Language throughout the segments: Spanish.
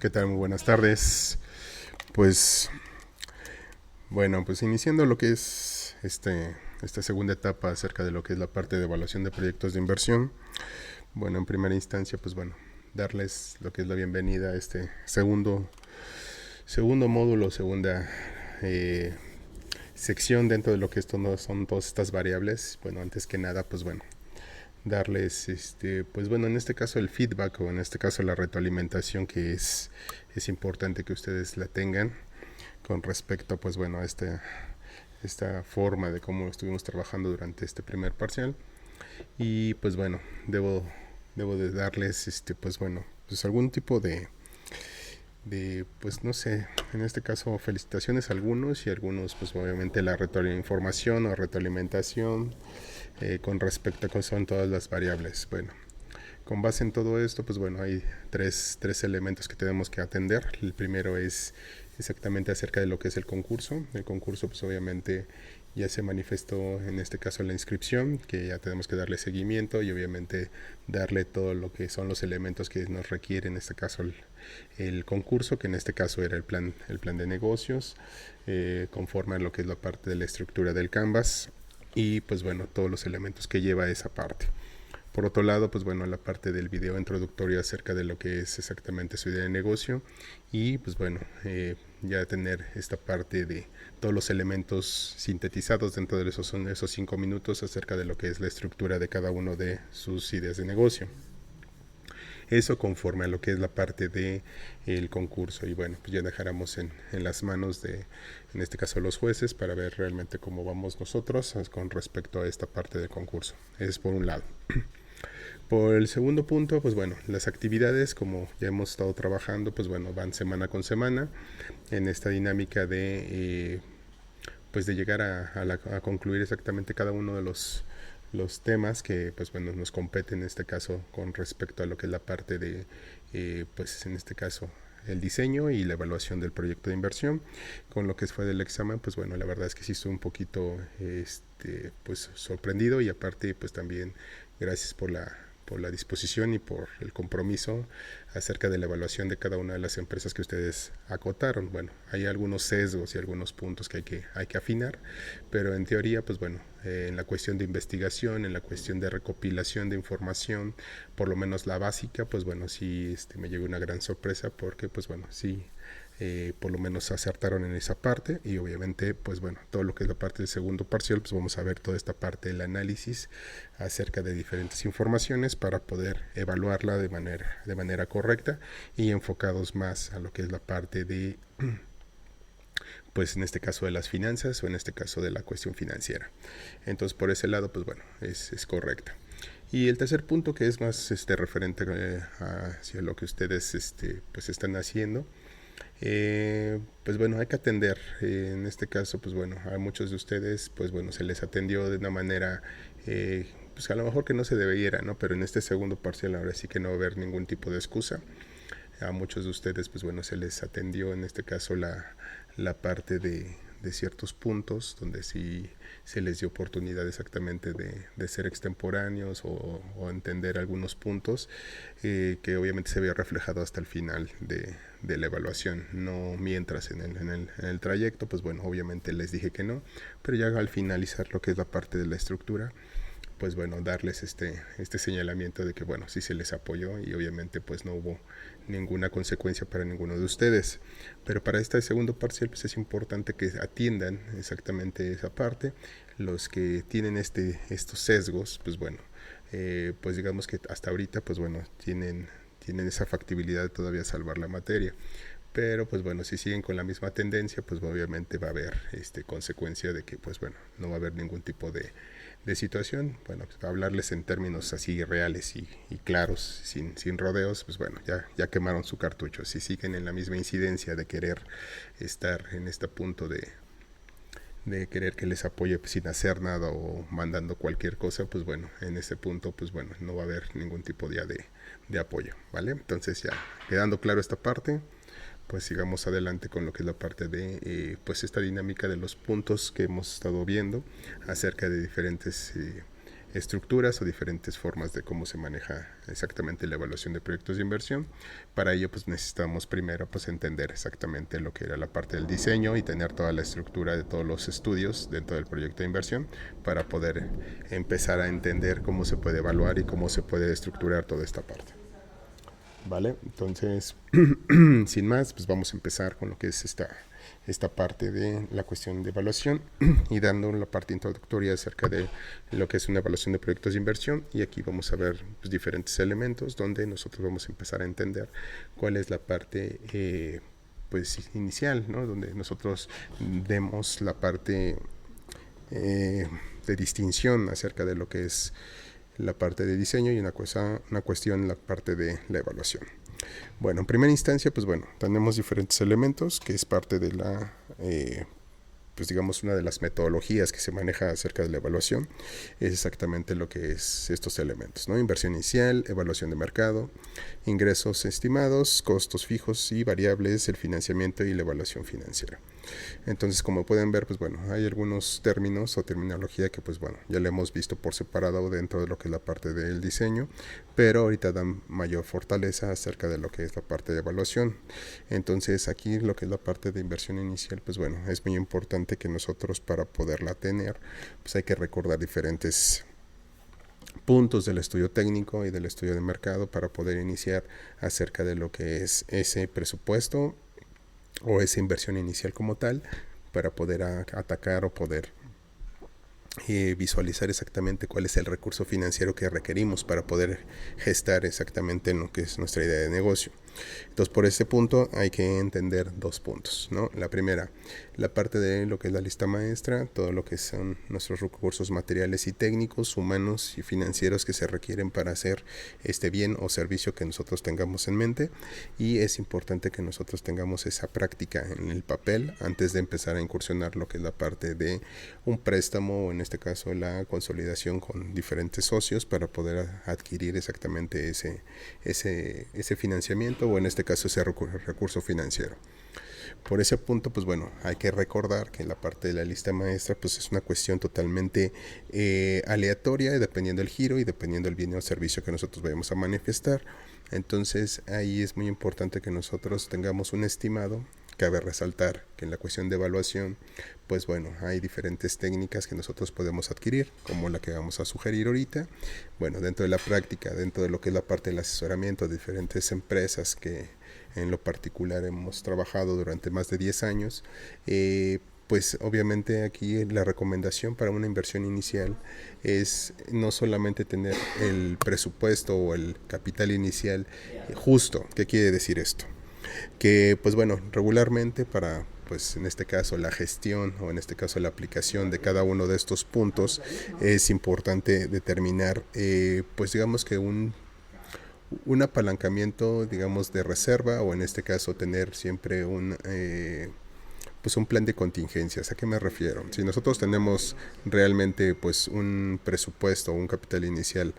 ¿Qué tal? Muy buenas tardes. Pues bueno, pues iniciando lo que es esta segunda etapa acerca de lo que es la parte de evaluación de proyectos de inversión. Bueno, en primera instancia, pues bueno, darles lo que es la bienvenida a este segundo módulo, segunda eh, sección dentro de lo que esto no son todas estas variables. Bueno, antes que nada, pues bueno, darles pues bueno, en este caso el feedback, o en este caso la retroalimentación, que es importante que ustedes la tengan con respecto, pues bueno, a esta forma de cómo estuvimos trabajando durante este primer parcial. Y pues bueno, debo de darles pues bueno, pues algún tipo pues no sé, en este caso felicitaciones a algunos, y algunos pues obviamente la retroalimentación o retroalimentación con respecto a cuáles son todas las variables. Bueno, con base en todo esto, pues bueno, hay tres elementos que tenemos que atender. El primero es exactamente acerca de lo que es el concurso. El concurso, pues obviamente ya se manifestó en este caso la inscripción, que ya tenemos que darle seguimiento y obviamente darle todo lo que son los elementos que nos requiere en este caso el concurso, que en este caso era el plan de negocios, conforme a lo que es la parte de la estructura del Canvas y pues bueno, todos los elementos que lleva esa parte. Por otro lado, pues bueno, la parte del video introductorio acerca de lo que es exactamente su idea de negocio y pues bueno, ya tener esta parte de todos los elementos sintetizados dentro de esos 5 minutos acerca de lo que es la estructura de cada uno de sus ideas de negocio. Eso conforme a lo que es la parte de el concurso, y bueno, pues ya dejáramos en las manos de, en este caso, los jueces, para ver realmente cómo vamos nosotros con respecto a esta parte del concurso. Es por un lado. Por el segundo punto, pues bueno, las actividades, como ya hemos estado trabajando, pues bueno, van semana con semana en esta dinámica pues de llegar a concluir exactamente cada uno de los temas que pues bueno nos competen en este caso con respecto a lo que es la parte de pues en este caso el diseño y la evaluación del proyecto de inversión. Con lo que fue del examen, pues bueno, la verdad es que sí estoy un poquito pues sorprendido, y aparte pues también gracias por la disposición y por el compromiso acerca de la evaluación de cada una de las empresas que ustedes acotaron. Bueno, hay algunos sesgos y algunos puntos que hay que afinar, pero en teoría, pues bueno, en la cuestión de investigación, en la cuestión de recopilación de información, por lo menos la básica, pues bueno, sí me llegó una gran sorpresa, porque pues bueno, sí por lo menos acertaron en esa parte. Y obviamente pues bueno, todo lo que es la parte del segundo parcial, pues vamos a ver toda esta parte del análisis acerca de diferentes informaciones para poder evaluarla de manera correcta, y enfocados más a lo que es la parte de pues en este caso de las finanzas, o en este caso de la cuestión financiera. Entonces por ese lado pues bueno, es correcta. Y el tercer punto, que es más referente hacia lo que ustedes pues están haciendo, pues bueno, hay que atender. En este caso, pues bueno, a muchos de ustedes, pues bueno, se les atendió de una manera, pues a lo mejor que no se debiera, ¿no? Pero en este segundo parcial ahora sí que no va a haber ningún tipo de excusa. A muchos de ustedes, pues bueno, se les atendió en este caso la parte de ciertos puntos donde sí se les dio oportunidad exactamente de ser extemporáneos, o entender algunos puntos que obviamente se había reflejado hasta el final de la evaluación, no mientras en el trayecto. Pues bueno, obviamente les dije que no, pero ya al finalizar lo que es la parte de la estructura, pues bueno, darles este señalamiento de que bueno, sí se les apoyó, y obviamente pues no hubo ninguna consecuencia para ninguno de ustedes. Pero para este segundo parcial pues es importante que atiendan exactamente esa parte. Los que tienen estos sesgos, pues bueno, pues digamos que hasta ahorita pues bueno, tienen esa factibilidad de todavía salvar la materia. Pero pues bueno, si siguen con la misma tendencia, pues obviamente va a haber consecuencia de que pues bueno, no va a haber ningún tipo de situación. Bueno, pues hablarles en términos así reales y claros, sin rodeos, pues bueno, ya quemaron su cartucho. Si siguen en la misma incidencia de querer estar en este punto de querer que les apoye pues, sin hacer nada, o mandando cualquier cosa, pues bueno, en ese punto pues bueno, no va a haber ningún tipo de apoyo, ¿vale? Entonces ya quedando claro esta parte, pues sigamos adelante con lo que es la parte de pues esta dinámica de los puntos que hemos estado viendo acerca de diferentes estructuras o diferentes formas de cómo se maneja exactamente la evaluación de proyectos de inversión. Para ello pues necesitamos primero pues entender exactamente lo que era la parte del diseño y tener toda la estructura de todos los estudios dentro del proyecto de inversión para poder empezar a entender cómo se puede evaluar y cómo se puede estructurar toda esta parte. Vale, entonces sin más pues vamos a empezar con lo que es esta parte de la cuestión de evaluación y dando la parte introductoria acerca de lo que es una evaluación de proyectos de inversión. Y aquí vamos a ver pues, diferentes elementos donde nosotros vamos a empezar a entender cuál es la parte pues inicial, ¿no? Donde nosotros demos la parte de distinción acerca de lo que es la parte de diseño y una cuestión la parte de la evaluación. Bueno, en primera instancia, pues bueno, tenemos diferentes elementos que es parte de la, pues digamos, una de las metodologías que se maneja acerca de la evaluación, es exactamente lo que es estos elementos, ¿no? Inversión inicial, evaluación de mercado, ingresos estimados, costos fijos y variables, el financiamiento y la evaluación financiera. Entonces, como pueden ver, pues bueno, hay algunos términos o terminología que pues bueno, ya le hemos visto por separado dentro de lo que es la parte del diseño, pero ahorita dan mayor fortaleza acerca de lo que es la parte de evaluación. Entonces, aquí lo que es la parte de inversión inicial, pues bueno, es muy importante que nosotros para poderla tener, pues hay que recordar diferentes puntos del estudio técnico y del estudio de mercado para poder iniciar acerca de lo que es ese presupuesto o esa inversión inicial como tal, para poder atacar o poder visualizar exactamente cuál es el recurso financiero que requerimos para poder gestar exactamente en lo que es nuestra idea de negocio. Entonces, por este punto hay que entender dos puntos, ¿no? La primera, la parte de lo que es la lista maestra, todo lo que son nuestros recursos materiales y técnicos, humanos y financieros que se requieren para hacer este bien o servicio que nosotros tengamos en mente. Y es importante que nosotros tengamos esa práctica en el papel antes de empezar a incursionar lo que es la parte de un préstamo o en este caso la consolidación con diferentes socios para poder adquirir exactamente ese financiamiento o en este caso ese recurso financiero. Por ese punto, pues bueno, hay que recordar que la parte de la lista maestra pues es una cuestión totalmente aleatoria, dependiendo del giro y dependiendo del bien o servicio que nosotros vayamos a manifestar. Entonces ahí es muy importante que nosotros tengamos un estimado. Cabe resaltar que en la cuestión de evaluación, pues bueno, hay diferentes técnicas que nosotros podemos adquirir, como la que vamos a sugerir ahorita. Bueno, dentro de la práctica, dentro de lo que es la parte del asesoramiento de diferentes empresas que en lo particular hemos trabajado durante más de 10 años, pues obviamente aquí la recomendación para una inversión inicial es no solamente tener el presupuesto o el capital inicial justo. ¿Qué quiere decir esto? Que pues bueno, regularmente para pues en este caso la gestión o en este caso la aplicación de cada uno de estos puntos es importante determinar pues digamos que un apalancamiento digamos de reserva o en este caso tener siempre pues un plan de contingencias. ¿A qué me refiero? Si nosotros tenemos realmente pues un presupuesto o un capital inicial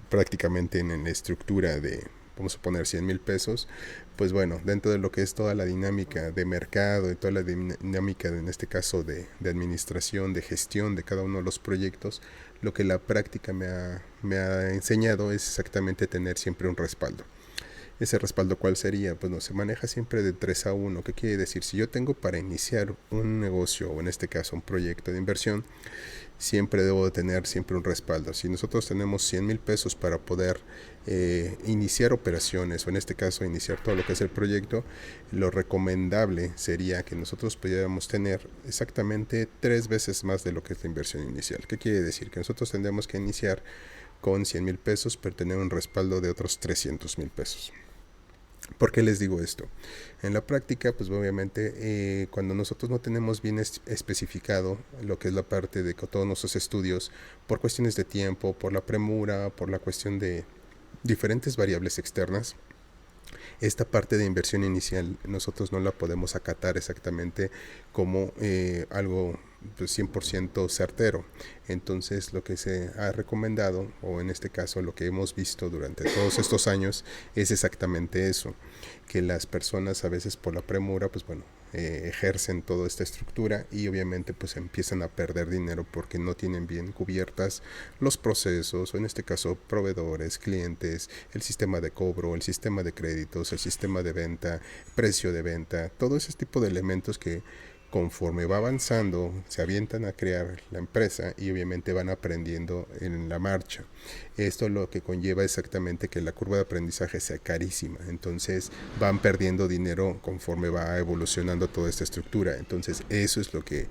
prácticamente en la estructura de, vamos a poner 100,000 pesos, pues bueno, dentro de lo que es toda la dinámica de mercado y toda la dinámica en este caso de administración, de gestión de cada uno de los proyectos, lo que la práctica me ha enseñado es exactamente tener siempre un respaldo. ¿Ese respaldo cuál sería? Pues no, se maneja siempre de 3-1. ¿Qué quiere decir? Si yo tengo para iniciar un negocio o en este caso un proyecto de inversión, siempre debo de tener siempre un respaldo. Si nosotros tenemos 100,000 pesos para poder iniciar operaciones o en este caso iniciar todo lo que es el proyecto, lo recomendable sería que nosotros pudiéramos tener exactamente 3 veces más de lo que es la inversión inicial. ¿Qué quiere decir? Que nosotros tendremos que iniciar con 100,000 pesos, pero tener un respaldo de otros 300,000 pesos. ¿Por qué les digo esto? En la práctica, pues obviamente cuando nosotros no tenemos bien especificado lo que es la parte de todos nuestros estudios, por cuestiones de tiempo, por la premura, por la cuestión de diferentes variables externas, esta parte de inversión inicial nosotros no la podemos acatar exactamente como algo pues 100% certero. Entonces lo que se ha recomendado, o en este caso lo que hemos visto durante todos estos años, es exactamente eso, que las personas a veces por la premura, pues bueno, ejercen toda esta estructura y obviamente pues empiezan a perder dinero porque no tienen bien cubiertas los procesos, o en este caso proveedores, clientes, el sistema de cobro, el sistema de créditos, el sistema de venta, precio de venta, todo ese tipo de elementos que conforme va avanzando se avientan a crear la empresa y obviamente van aprendiendo en la marcha. Esto lo que conlleva exactamente que la curva de aprendizaje sea carísima, entonces van perdiendo dinero conforme va evolucionando toda esta estructura. Entonces eso es lo que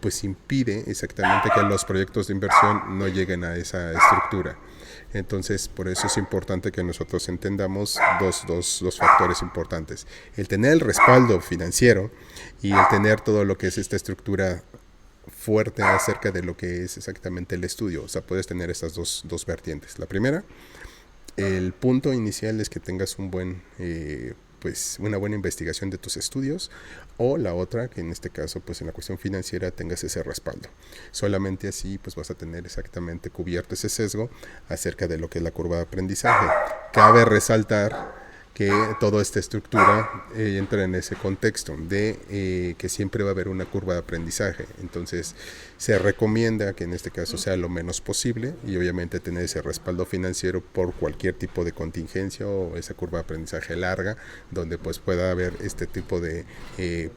pues impide exactamente que los proyectos de inversión no lleguen a esa estructura. Entonces, por eso es importante que nosotros entendamos dos factores importantes. El tener el respaldo financiero y el tener todo lo que es esta estructura fuerte acerca de lo que es exactamente el estudio. O sea, puedes tener estas dos vertientes. La primera, el punto inicial es que tengas un buen pues una buena investigación de tus estudios, o la otra, que en este caso pues en la cuestión financiera tengas ese respaldo. Solamente así pues vas a tener exactamente cubierto ese sesgo acerca de lo que es la curva de aprendizaje. Cabe resaltar que toda esta estructura entra en ese contexto de que siempre va a haber una curva de aprendizaje. Entonces se recomienda que en este caso sea lo menos posible y obviamente tener ese respaldo financiero por cualquier tipo de contingencia o esa curva de aprendizaje larga, donde pues pueda haber este tipo de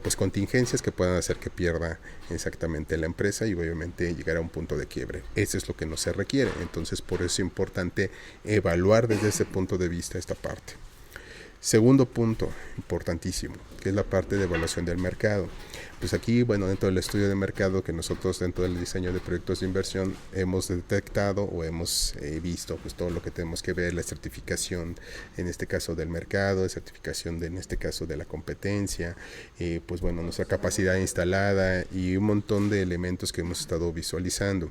pues contingencias que puedan hacer que pierda exactamente la empresa y obviamente llegar a un punto de quiebre. Eso es lo que no se requiere. Entonces por eso es importante evaluar desde ese punto de vista esta parte. Segundo punto importantísimo, que es la parte de evaluación del mercado. Pues aquí, bueno, dentro del estudio de mercado que nosotros dentro del diseño de proyectos de inversión hemos detectado o hemos visto pues todo lo que tenemos que ver, la certificación en este caso del mercado, certificación en este caso de la competencia, pues bueno, nuestra capacidad instalada y un montón de elementos que hemos estado visualizando.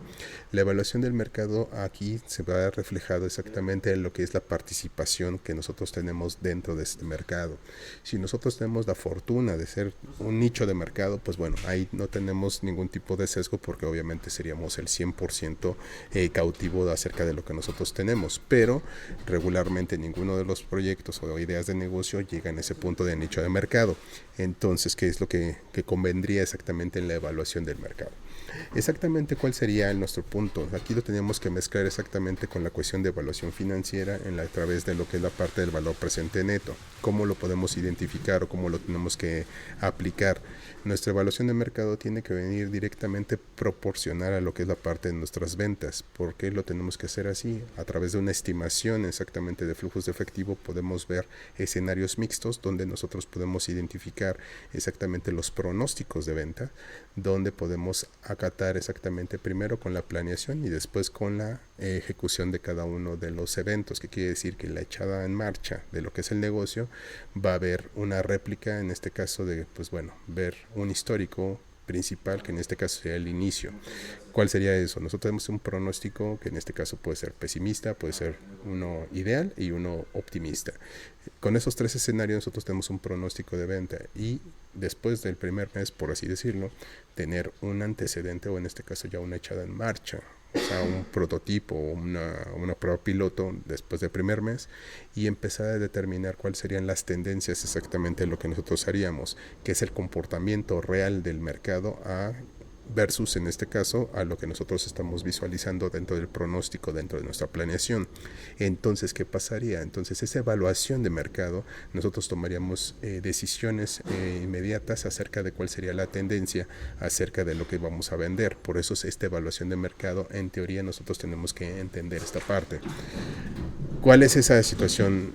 La evaluación del mercado aquí se va reflejado exactamente en lo que es la participación que nosotros tenemos dentro de este mercado. Si nosotros tenemos la fortuna de ser un nicho de mercado, pues bueno, ahí no tenemos ningún tipo de sesgo porque obviamente seríamos el 100% cautivo acerca de lo que nosotros tenemos, pero regularmente ninguno de los proyectos o ideas de negocio llegan a ese punto de nicho de mercado. Entonces, ¿qué es lo que convendría exactamente en la evaluación del mercado? Exactamente cuál sería nuestro punto. Aquí lo tenemos que mezclar exactamente con la cuestión de evaluación financiera a través de lo que es la parte del valor presente neto. ¿Cómo lo podemos identificar o cómo lo tenemos que aplicar? Nuestra evaluación de mercado tiene que venir directamente proporcional a lo que es la parte de nuestras ventas. ¿Por qué lo tenemos que hacer así? A través de una estimación exactamente de flujos de efectivo podemos ver escenarios mixtos donde nosotros podemos identificar exactamente los pronósticos de venta, donde podemos acatar exactamente primero con la planeación y después con la ejecución de cada uno de los eventos, que quiere decir que la echada en marcha de lo que es el negocio va a haber una réplica, en este caso de, pues bueno, ver un histórico principal, que en este caso sería el inicio. ¿Cuál sería eso? Nosotros tenemos un pronóstico que en este caso puede ser pesimista, puede ser uno ideal y uno optimista. Con esos tres escenarios nosotros tenemos un pronóstico de venta y después del primer mes, por así decirlo, tener un antecedente o en este caso ya una echada en marcha, o sea, un prototipo o una prueba piloto después del primer mes y empezar a determinar cuáles serían las tendencias exactamente de lo que nosotros haríamos, que es el comportamiento real del mercado versus en este caso a lo que nosotros estamos visualizando dentro del pronóstico, dentro de nuestra planeación. Entonces, ¿qué pasaría? Entonces, esa evaluación de mercado, nosotros tomaríamos decisiones inmediatas acerca de cuál sería la tendencia, acerca de lo que vamos a vender. Por eso es esta evaluación de mercado. En teoría, nosotros tenemos que entender esta parte. ¿Cuál es esa situación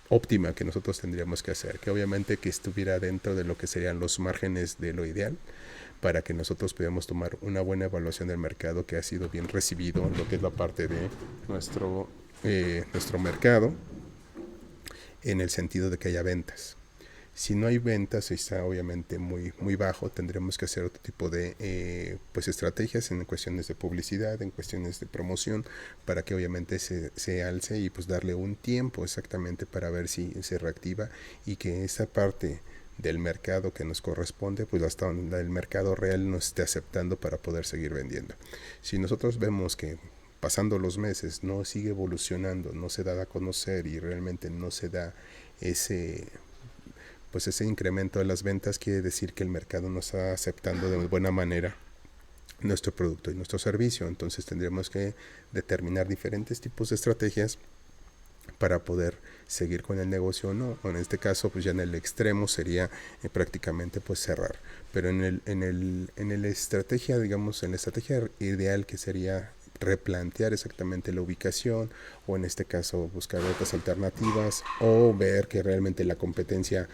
óptima que nosotros tendríamos que hacer? Que obviamente que estuviera dentro de lo que serían los márgenes de lo ideal, para que nosotros podamos tomar una buena evaluación del mercado que ha sido bien recibido, lo que es la parte de nuestro mercado, en el sentido de que haya ventas. Si no hay ventas, está obviamente muy bajo, tendremos que hacer otro tipo de pues estrategias en cuestiones de publicidad, en cuestiones de promoción, para que obviamente se alce y pues darle un tiempo exactamente para ver si se reactiva y que esa parte del mercado que nos corresponde, pues hasta donde el mercado real nos esté aceptando para poder seguir vendiendo. Si nosotros vemos que pasando los meses no sigue evolucionando, no se da a conocer y realmente no se da pues ese incremento de las ventas quiere decir que el mercado no está aceptando de buena manera nuestro producto y nuestro servicio. Entonces tendremos que determinar diferentes tipos de estrategias para poder seguir con el negocio o no. En este caso, pues ya en el extremo sería prácticamente pues cerrar. Pero en la estrategia, digamos, en la estrategia ideal, que sería replantear exactamente la ubicación, o en este caso buscar otras alternativas, o ver que realmente la competencia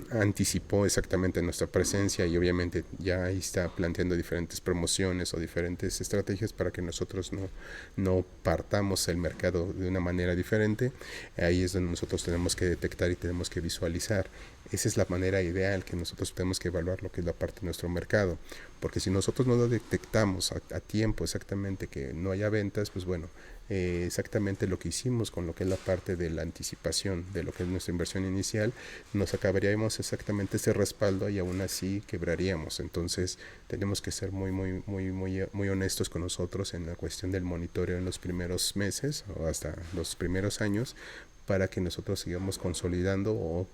anticipó exactamente nuestra presencia y obviamente ya ahí está planteando diferentes promociones o diferentes estrategias para que nosotros no partamos el mercado de una manera diferente. Ahí es donde nosotros tenemos que detectar y tenemos que visualizar. Esa es la manera ideal que nosotros tenemos que evaluar lo que es la parte de nuestro mercado, porque si nosotros no lo detectamos a tiempo exactamente que no haya ventas, pues bueno, exactamente lo que hicimos con lo que es la parte de la anticipación de lo que es nuestra inversión inicial, nos acabaríamos exactamente ese respaldo y aún así quebraríamos. Entonces tenemos que ser muy honestos con nosotros en la cuestión del monitoreo en los primeros meses o hasta los primeros años, para que nosotros sigamos consolidando o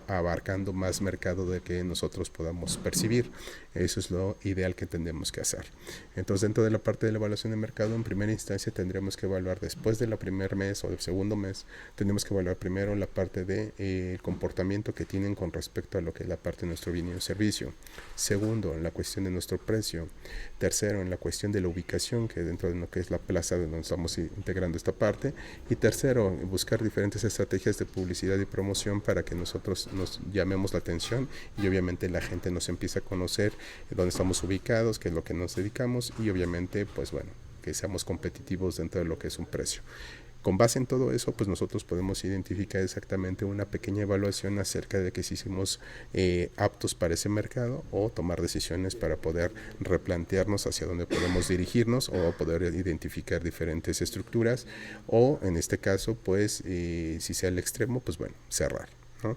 abarcando más mercado de que nosotros podamos percibir. Eso es lo ideal que tendremos que hacer. Entonces, dentro de la parte de la evaluación de mercado, en primera instancia tendremos que evaluar después del primer mes o del segundo mes, tendremos que evaluar primero la parte de el comportamiento que tienen con respecto a lo que es la parte de nuestro bien y servicio. Segundo, en la cuestión de nuestro precio. Tercero, en la cuestión de la ubicación, que dentro de lo que es la plaza donde estamos integrando esta parte. Y tercero, buscar diferentes estrategias de publicidad y promoción para que nosotros nos llamemos la atención y obviamente la gente nos empiece a conocer dónde estamos ubicados, qué es lo que nos dedicamos y obviamente pues bueno, que seamos competitivos dentro de lo que es un precio. Con base en todo eso, pues nosotros podemos identificar exactamente una pequeña evaluación acerca de que si hicimos aptos para ese mercado, o tomar decisiones para poder replantearnos hacia dónde podemos dirigirnos, o poder identificar diferentes estructuras, o en este caso, pues si sea el extremo, pues bueno, cerrar, ¿no?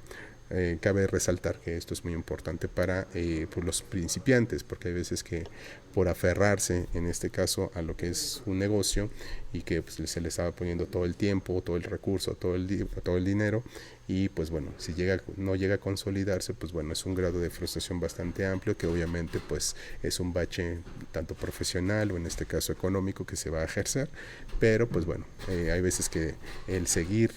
Cabe resaltar que esto es muy importante para pues los principiantes, porque hay veces que por aferrarse en este caso a lo que es un negocio y que pues, se le estaba poniendo todo el tiempo, todo el recurso, todo el dinero, y pues bueno, si no llega a consolidarse, pues bueno, es un grado de frustración bastante amplio, que obviamente pues es un bache tanto profesional o en este caso económico que se va a ejercer. Pero pues bueno, hay veces que el seguir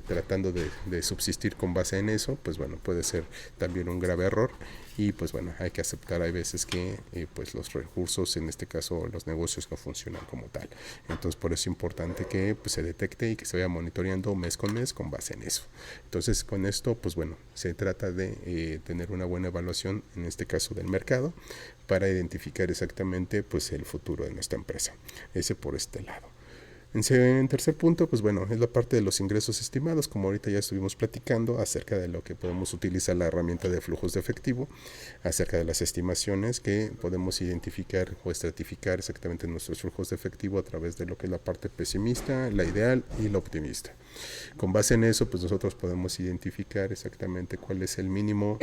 tratando de subsistir con base en eso, pues bueno, puede ser también un grave error. Y pues bueno, hay que aceptar, hay veces que pues los recursos, en este caso los negocios, no funcionan como tal. Entonces por eso es importante que pues, se detecte y que se vaya monitoreando mes con mes con base en eso. Entonces con esto pues bueno, se trata de tener una buena evaluación, en este caso del mercado, para identificar exactamente pues el futuro de nuestra empresa. Ese por este lado. En tercer punto, pues bueno, es la parte de los ingresos estimados, como ahorita ya estuvimos platicando acerca de lo que podemos utilizar la herramienta de flujos de efectivo, acerca de las estimaciones que podemos identificar o estratificar exactamente nuestros flujos de efectivo a través de lo que es la parte pesimista, la ideal y la optimista. Con base en eso, pues nosotros podemos identificar exactamente cuál es el mínimo,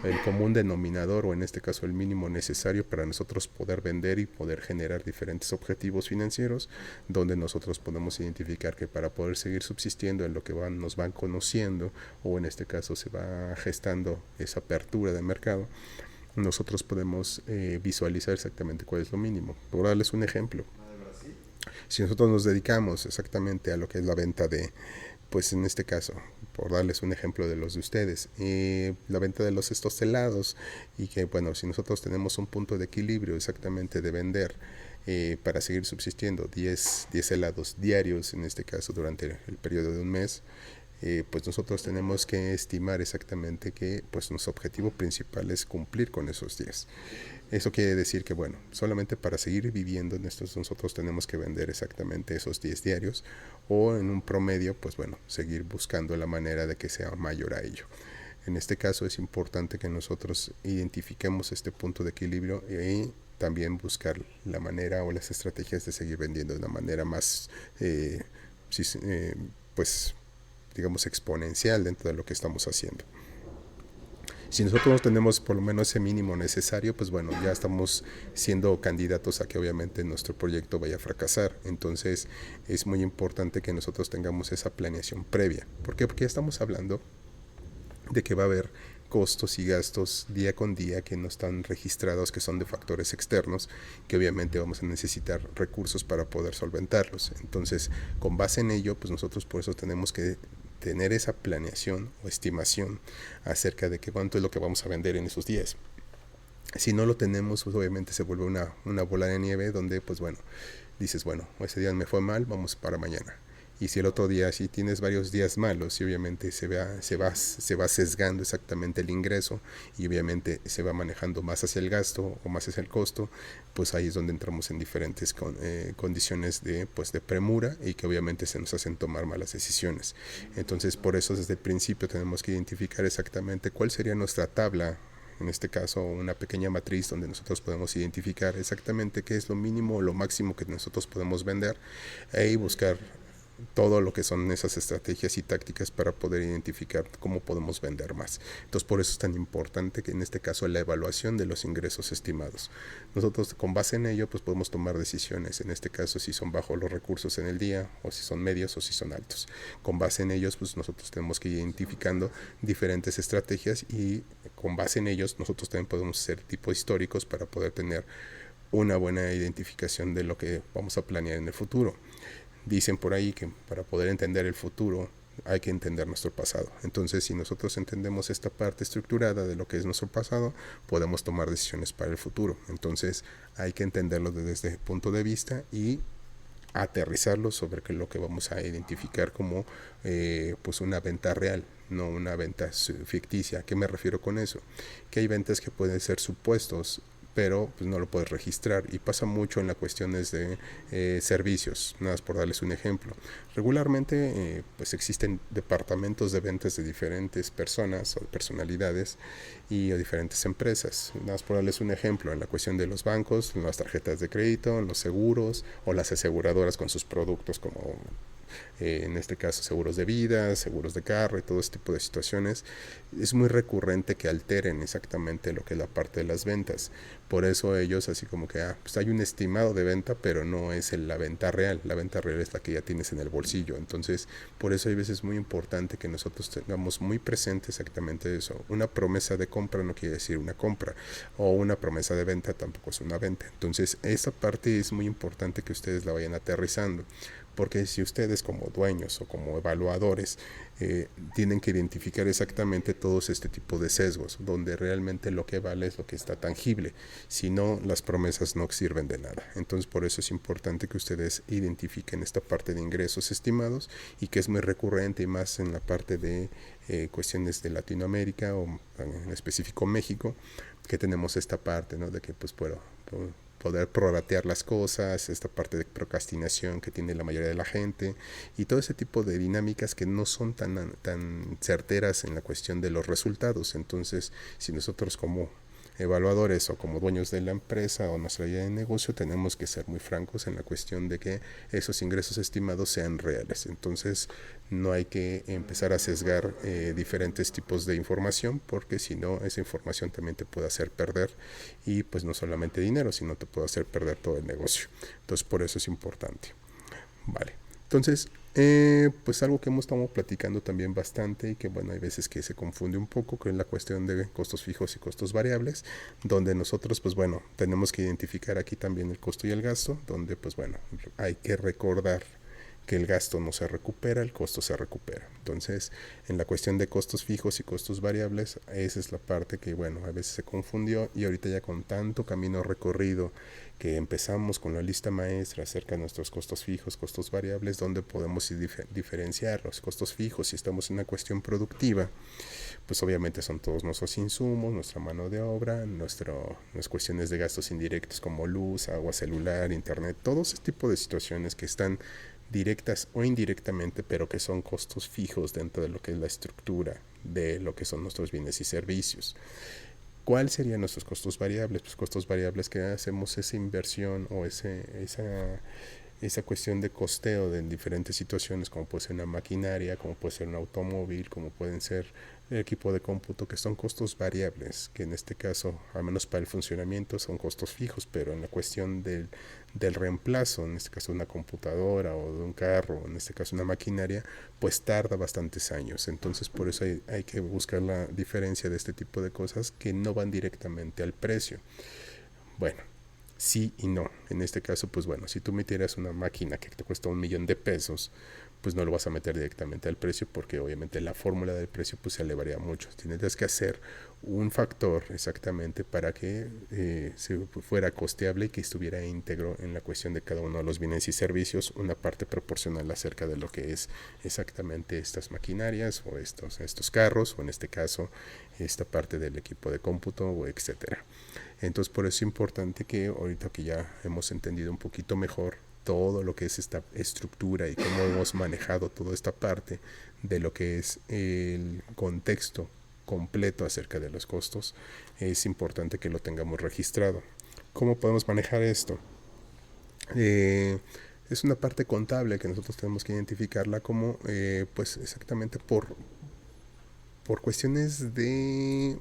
el común denominador, o en este caso el mínimo necesario para nosotros poder vender y poder generar diferentes objetivos financieros, donde nosotros podemos identificar que para poder seguir subsistiendo en lo que nos van conociendo, o en este caso se va gestando esa apertura de mercado, nosotros podemos visualizar exactamente cuál es lo mínimo. Por darles un ejemplo, si nosotros nos dedicamos exactamente a lo que es la venta de, pues en este caso, por darles un ejemplo de los de ustedes, la venta de estos helados, y que bueno, si nosotros tenemos un punto de equilibrio exactamente de vender para seguir subsistiendo 10 helados diarios, en este caso durante el periodo de un mes, pues nosotros tenemos que estimar exactamente que pues nuestro objetivo principal es cumplir con esos 10. Eso quiere decir que bueno, solamente para seguir viviendo nosotros tenemos que vender exactamente esos 10 diarios, o en un promedio pues bueno, seguir buscando la manera de que sea mayor a ello. En este caso es importante que nosotros identifiquemos este punto de equilibrio y también buscar la manera o las estrategias de seguir vendiendo de una manera más pues digamos exponencial dentro de lo que estamos haciendo. Si nosotros tenemos por lo menos ese mínimo necesario, pues bueno, ya estamos siendo candidatos a que obviamente nuestro proyecto vaya a fracasar. Entonces es muy importante que nosotros tengamos esa planeación previa. ¿Por qué? Porque ya estamos hablando de que va a haber costos y gastos día con día que no están registrados, que son de factores externos, que obviamente vamos a necesitar recursos para poder solventarlos. Entonces, con base en ello, pues nosotros por eso tenemos que tener esa planeación o estimación acerca de cuánto es lo que vamos a vender en esos días. Si no lo tenemos, pues obviamente se vuelve una bola de nieve donde, pues bueno, dices, bueno, ese día me fue mal, vamos para mañana. Y si el otro día, si tienes varios días malos, y obviamente se va sesgando exactamente el ingreso, y obviamente se va manejando más hacia el gasto o más hacia el costo, pues ahí es donde entramos en diferentes condiciones de premura, y que obviamente se nos hacen tomar malas decisiones. Entonces, por eso desde el principio tenemos que identificar exactamente cuál sería nuestra tabla, en este caso una pequeña matriz donde nosotros podemos identificar exactamente qué es lo mínimo o lo máximo que nosotros podemos vender, y buscar todo lo que son esas estrategias y tácticas para poder identificar cómo podemos vender más. Entonces, por eso es tan importante que en este caso la evaluación de los ingresos estimados. Nosotros con base en ello pues podemos tomar decisiones, en este caso si son bajos los recursos en el día, o si son medios, o si son altos. Con base en ellos pues nosotros tenemos que ir identificando diferentes estrategias, y con base en ellos nosotros también podemos hacer tipos históricos para poder tener una buena identificación de lo que vamos a planear en el futuro. Dicen por ahí que para poder entender el futuro hay que entender nuestro pasado. Entonces, si nosotros entendemos esta parte estructurada de lo que es nuestro pasado, podemos tomar decisiones para el futuro. Entonces, hay que entenderlo desde este punto de vista y aterrizarlo sobre lo que vamos a identificar como pues una venta real, no una venta ficticia. ¿A qué me refiero con eso? Que hay ventas que pueden ser supuestos, pero pues no lo puedes registrar, y pasa mucho en las cuestiones de servicios. Nada más por darles un ejemplo, regularmente pues existen departamentos de ventas de diferentes personas o personalidades y o diferentes empresas. Nada más por darles un ejemplo, en la cuestión de los bancos, las tarjetas de crédito, los seguros o las aseguradoras con sus productos como en este caso seguros de vida, seguros de carro y todo este tipo de situaciones, es muy recurrente que alteren exactamente lo que es la parte de las ventas. Por eso ellos así como que pues hay un estimado de venta, pero no es la venta real. La venta real es la que ya tienes en el bolsillo. Entonces, por eso hay veces muy importante que nosotros tengamos muy presente exactamente eso. Una promesa de compra no quiere decir una compra, o una promesa de venta tampoco es una venta. Entonces, esa parte es muy importante que ustedes la vayan aterrizando, porque si ustedes como dueños o como evaluadores tienen que identificar exactamente todos este tipo de sesgos, donde realmente lo que vale es lo que está tangible, si no las promesas no sirven de nada. Entonces por eso es importante que ustedes identifiquen esta parte de ingresos estimados, y que es muy recurrente, y más en la parte de cuestiones de Latinoamérica, o en específico México, que tenemos esta parte, ¿no? De que pues poder prorratear las cosas, esta parte de procrastinación que tiene la mayoría de la gente, y todo ese tipo de dinámicas que no son tan certeras en la cuestión de los resultados. Entonces, si nosotros como evaluadores o como dueños de la empresa o nuestra idea de negocio tenemos que ser muy francos en la cuestión de que esos ingresos estimados sean reales. Entonces no hay que empezar a sesgar diferentes tipos de información, porque si no esa información también te puede hacer perder, y pues no solamente dinero, sino te puede hacer perder todo el negocio. Entonces por eso es importante. Vale, entonces pues algo que hemos estado platicando también bastante, y que bueno, hay veces que se confunde un poco, que es la cuestión de costos fijos y costos variables, donde nosotros pues bueno, tenemos que identificar aquí también el costo y el gasto, donde pues bueno, hay que recordar que el gasto no se recupera, el costo se recupera. Entonces, en la cuestión de costos fijos y costos variables, esa es la parte que, bueno, a veces se confundió, y ahorita ya con tanto camino recorrido, que empezamos con la lista maestra acerca de nuestros costos fijos, costos variables, donde podemos diferenciar los costos fijos. Si estamos en una cuestión productiva, pues obviamente son todos nuestros insumos, nuestra mano de obra, las cuestiones de gastos indirectos como luz, agua, celular, internet, todo ese tipo de situaciones que están directas o indirectamente, pero que son costos fijos dentro de lo que es la estructura de lo que son nuestros bienes y servicios. ¿Cuáles serían nuestros costos variables? Pues costos variables que hacemos esa inversión o esa cuestión de costeo de diferentes situaciones, como puede ser una maquinaria, como puede ser un automóvil, como pueden ser el equipo de cómputo, que son costos variables, que en este caso, al menos para el funcionamiento, son costos fijos, pero en la cuestión del reemplazo, en este caso de una computadora o de un carro, en este caso una maquinaria, pues tarda bastantes años. Entonces por eso hay que buscar la diferencia de este tipo de cosas que no van directamente al precio. Bueno, sí y no. En este caso, pues bueno, si tú metieras una máquina que te cuesta 1 millón de pesos, pues no lo vas a meter directamente al precio porque obviamente la fórmula del precio pues se elevaría mucho. Tendrías que hacer un factor exactamente para que se fuera costeable y que estuviera íntegro en la cuestión de cada uno de los bienes y servicios, una parte proporcional acerca de lo que es exactamente estas maquinarias o estos carros, o en este caso esta parte del equipo de cómputo o etcétera. Entonces por eso es importante que ahorita que ya hemos entendido un poquito mejor todo lo que es esta estructura y cómo hemos manejado toda esta parte de lo que es el contexto completo acerca de los costos, es importante que lo tengamos registrado. ¿Cómo podemos manejar esto? Es una parte contable que nosotros tenemos que identificarla como pues exactamente por cuestiones de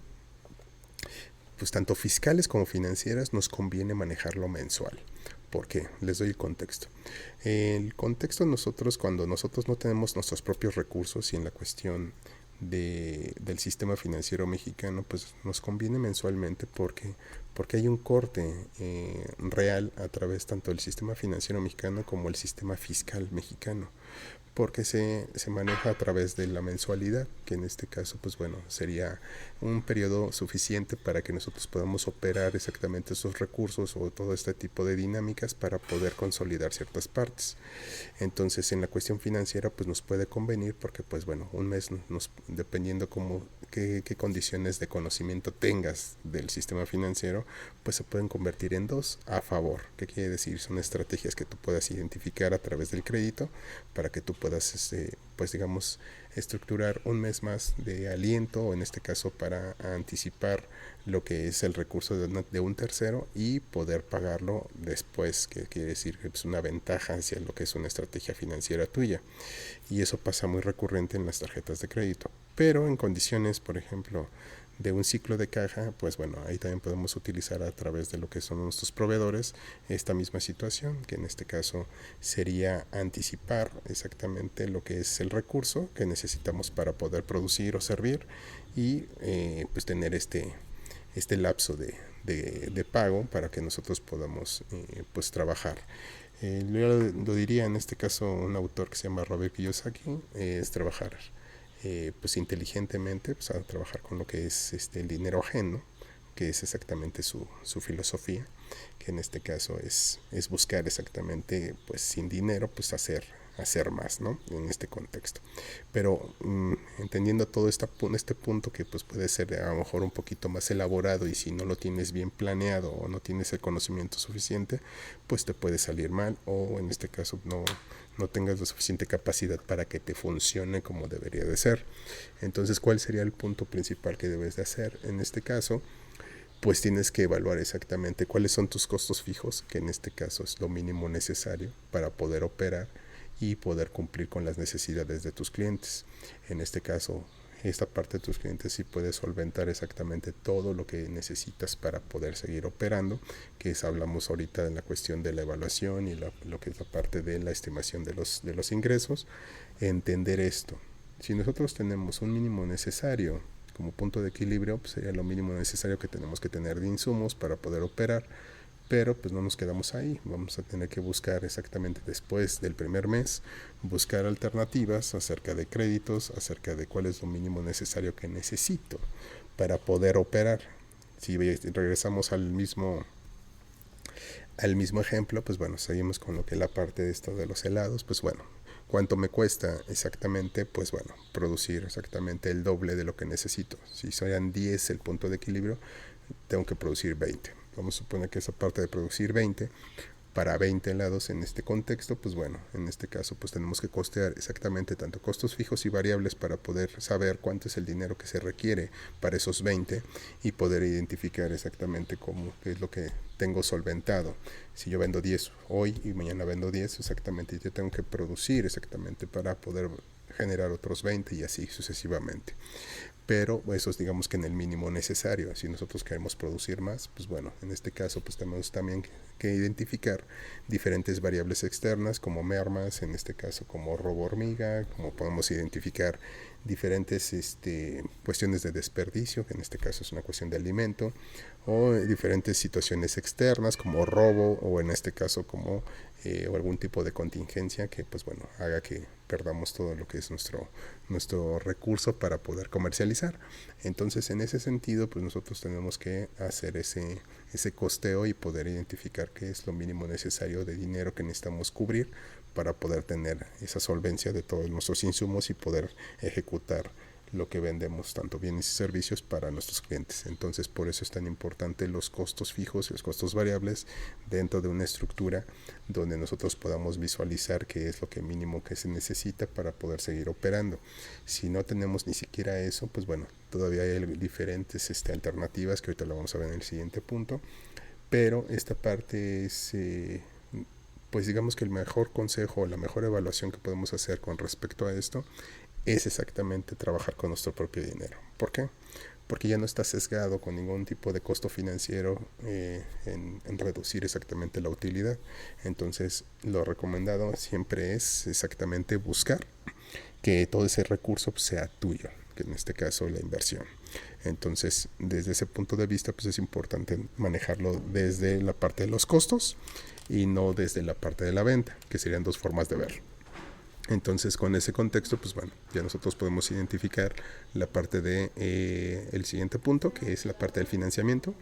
pues tanto fiscales como financieras nos conviene manejarlo mensual. ¿Por qué? Les doy el contexto. El contexto nosotros, cuando nosotros no tenemos nuestros propios recursos y en la cuestión del sistema financiero mexicano, pues nos conviene mensualmente porque hay un corte real a través tanto del sistema financiero mexicano como el sistema fiscal mexicano, porque se maneja a través de la mensualidad, que en este caso pues bueno sería un periodo suficiente para que nosotros podamos operar exactamente esos recursos o todo este tipo de dinámicas para poder consolidar ciertas partes. Entonces en la cuestión financiera pues nos puede convenir porque pues bueno, un mes dependiendo qué condiciones de conocimiento tengas del sistema financiero, pues se pueden convertir en dos a favor. ¿Qué quiere decir? Son estrategias que tú puedas identificar a través del crédito para que tú puedas pues digamos estructurar un mes más de aliento, o en este caso para anticipar lo que es el recurso de un tercero y poder pagarlo después, que quiere decir que es una ventaja hacia lo que es una estrategia financiera tuya. Y eso pasa muy recurrente en las tarjetas de crédito, pero en condiciones, por ejemplo, de un ciclo de caja, pues bueno, ahí también podemos utilizar a través de lo que son nuestros proveedores esta misma situación, que en este caso sería anticipar exactamente lo que es el recurso que necesitamos para poder producir o servir y pues tener este lapso de pago para que nosotros podamos pues trabajar. Lo diría en este caso un autor que se llama Robert Kiyosaki, es trabajar pues inteligentemente, pues a trabajar con lo que es el dinero ajeno, que es exactamente su filosofía, que en este caso es buscar exactamente pues sin dinero pues hacer más, ¿no? En este contexto. Pero entendiendo todo este punto que pues puede ser a lo mejor un poquito más elaborado, y si no lo tienes bien planeado o no tienes el conocimiento suficiente, pues te puede salir mal, o en este caso no tengas la suficiente capacidad para que te funcione como debería de ser. Entonces, ¿cuál sería el punto principal que debes de hacer en este caso? Pues tienes que evaluar exactamente cuáles son tus costos fijos, que en este caso es lo mínimo necesario para poder operar y poder cumplir con las necesidades de tus clientes. En este caso, esta parte de tus clientes sí puedes solventar exactamente todo lo que necesitas para poder seguir operando, que es, hablamos ahorita de la cuestión de la evaluación y lo que es la parte de la estimación de los ingresos. Entender esto. Si nosotros tenemos un mínimo necesario como punto de equilibrio, pues sería lo mínimo necesario que tenemos que tener de insumos para poder operar, pero pues no nos quedamos ahí, vamos a tener que buscar exactamente después del primer mes, buscar alternativas acerca de créditos, acerca de cuál es lo mínimo necesario que necesito para poder operar. Si regresamos al mismo ejemplo, pues bueno, seguimos con lo que es la parte de esto de los helados, pues bueno, ¿cuánto me cuesta exactamente? Pues bueno, producir exactamente el doble de lo que necesito. Si sean 10 el punto de equilibrio, tengo que producir 20. Vamos a suponer que esa parte de producir 20, para 20 helados en este contexto, pues bueno, en este caso pues tenemos que costear exactamente tanto costos fijos y variables para poder saber cuánto es el dinero que se requiere para esos 20 y poder identificar exactamente qué es lo que tengo solventado. Si yo vendo 10 hoy y mañana vendo 10, exactamente yo tengo que producir exactamente para poder generar otros 20 y así sucesivamente. Pero eso es, digamos, que en el mínimo necesario. Si nosotros queremos producir más, pues bueno, en este caso pues tenemos también que identificar diferentes variables externas como mermas, en este caso como robo hormiga, como podemos identificar diferentes cuestiones de desperdicio, que en este caso es una cuestión de alimento, o diferentes situaciones externas como robo, o en este caso como o algún tipo de contingencia que pues bueno haga que perdamos todo lo que es nuestro recurso para poder comercializar. Entonces en ese sentido pues nosotros tenemos que hacer ese costeo y poder identificar qué es lo mínimo necesario de dinero que necesitamos cubrir para poder tener esa solvencia de todos nuestros insumos y poder ejecutar lo que vendemos, tanto bienes y servicios para nuestros clientes. Entonces por eso es tan importante los costos fijos y los costos variables dentro de una estructura donde nosotros podamos visualizar qué es lo que mínimo que se necesita para poder seguir operando. Si no tenemos ni siquiera eso, pues bueno, todavía hay diferentes alternativas que ahorita lo vamos a ver en el siguiente punto, pero esta parte es pues digamos que el mejor consejo o la mejor evaluación que podemos hacer con respecto a esto es exactamente trabajar con nuestro propio dinero. ¿Por qué? Porque ya no está sesgado con ningún tipo de costo financiero en reducir exactamente la utilidad. Entonces lo recomendado siempre es exactamente buscar que todo ese recurso sea tuyo, que en este caso la inversión. Entonces desde ese punto de vista pues es importante manejarlo desde la parte de los costos y no desde la parte de la venta, que serían dos formas de verlo. Entonces con ese contexto pues bueno, ya nosotros podemos identificar la parte de el siguiente punto, que es la parte del financiamiento,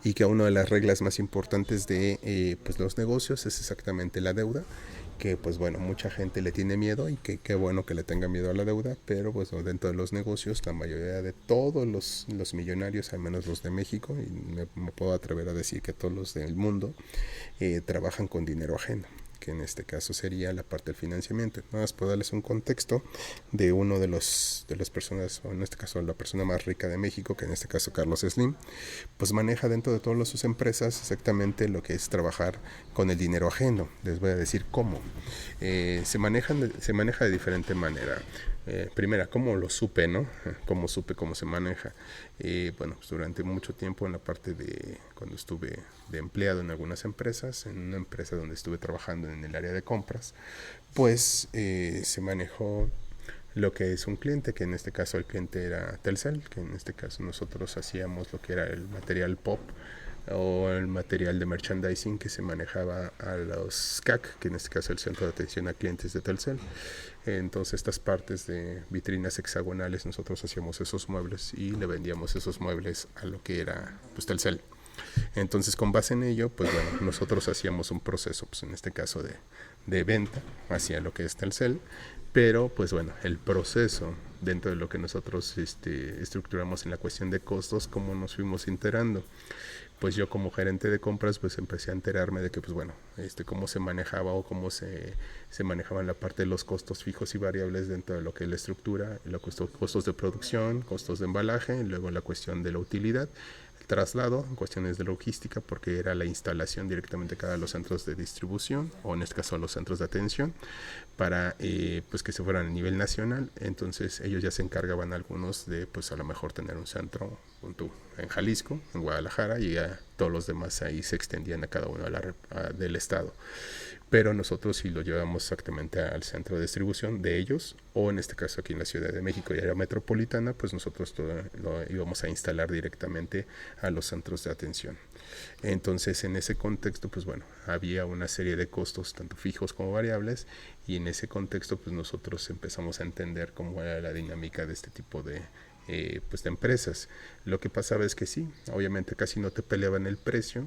y que una de las reglas más importantes de pues los negocios es exactamente la deuda, que pues bueno, mucha gente le tiene miedo y que qué bueno que le tenga miedo a la deuda, pero pues dentro de los negocios la mayoría de todos los millonarios, al menos los de México, y me puedo atrever a decir que todos los del mundo, trabajan con dinero ajeno, que en este caso sería la parte del financiamiento. Nada más puedo darles un contexto de uno de las personas, o en este caso la persona más rica de México, que en este caso Carlos Slim, pues maneja dentro de todas sus empresas exactamente lo que es trabajar con el dinero ajeno. Les voy a decir cómo. Se maneja de diferente manera. Primera, ¿cómo lo supe, no? ¿Cómo supe cómo se maneja? Bueno, pues durante mucho tiempo en la parte de cuando estuve de empleado en algunas empresas, en una empresa donde estuve trabajando en el área de compras, pues se manejó lo que es un cliente, que en este caso el cliente era Telcel, que en este caso nosotros hacíamos lo que era el material pop o el material de merchandising que se manejaba a los CAC, que en este caso es el Centro de Atención a Clientes de Telcel. Entonces estas partes de vitrinas hexagonales nosotros hacíamos esos muebles y le vendíamos esos muebles a lo que era pues Telcel. Entonces con base en ello pues bueno, nosotros hacíamos un proceso pues en este caso de venta hacia lo que es Telcel, pero pues bueno, el proceso dentro de lo que nosotros estructuramos en la cuestión de costos, cómo nos fuimos integrando. Pues yo como gerente de compras pues empecé a enterarme de que pues bueno, cómo se manejaba o cómo se manejaban la parte de los costos fijos y variables dentro de lo que es la estructura, los costos de producción, costos de embalaje, y luego la cuestión de la utilidad, el traslado, cuestiones de logística, porque era la instalación directamente a cada los centros de distribución, o en este caso a los centros de atención, para pues que se fueran a nivel nacional. Entonces ellos ya se encargaban algunos de pues a lo mejor tener un centro en Jalisco, en Guadalajara, y ya todos los demás ahí se extendían a cada uno del estado. Pero nosotros sí lo llevamos exactamente al centro de distribución de ellos, o en este caso aquí en la Ciudad de México y área metropolitana, pues nosotros lo íbamos a instalar directamente a los centros de atención. Entonces en ese contexto pues bueno, había una serie de costos tanto fijos como variables, y en ese contexto pues nosotros empezamos a entender cómo era la dinámica de este tipo de pues de empresas. Lo que pasaba es que sí, obviamente casi no te peleaban el precio,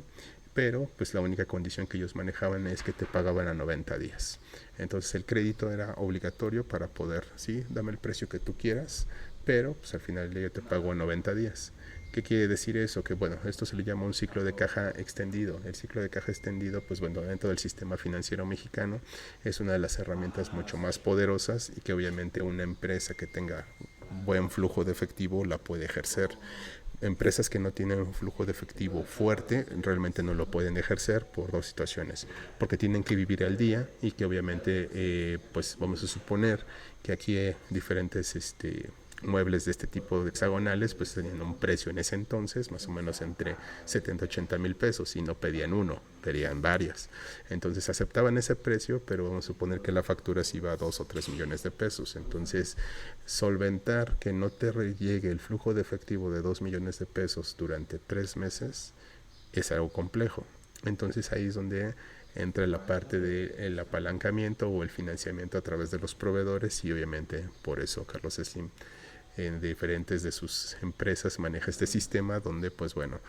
pero pues la única condición que ellos manejaban es que te pagaban a 90 días. Entonces el crédito era obligatorio para poder, sí, dame el precio que tú quieras, pero pues al final yo te pago a 90 días. ¿Qué quiere decir eso? Que bueno, esto se le llama un ciclo de caja extendido. El ciclo de caja extendido, pues bueno, dentro del sistema financiero mexicano es una de las herramientas mucho más poderosas y que obviamente una empresa que tenga buen flujo de efectivo la puede ejercer. Empresas que no tienen un flujo de efectivo fuerte realmente no lo pueden ejercer por dos situaciones, porque tienen que vivir al día y que obviamente pues vamos a suponer que aquí diferentes muebles de este tipo de hexagonales pues tenían un precio en ese entonces más o menos entre 70 80 mil pesos y no pedían uno, pedían varias. Entonces aceptaban ese precio, pero vamos a suponer que la factura se iba a 2 o 3 millones de pesos. Entonces solventar que no te llegue el flujo de efectivo de 2 millones de pesos durante 3 meses es algo complejo. Entonces ahí es donde entra la parte del apalancamiento o el financiamiento a través de los proveedores, y obviamente por eso Carlos Slim en diferentes de sus empresas maneja este sistema donde pues bueno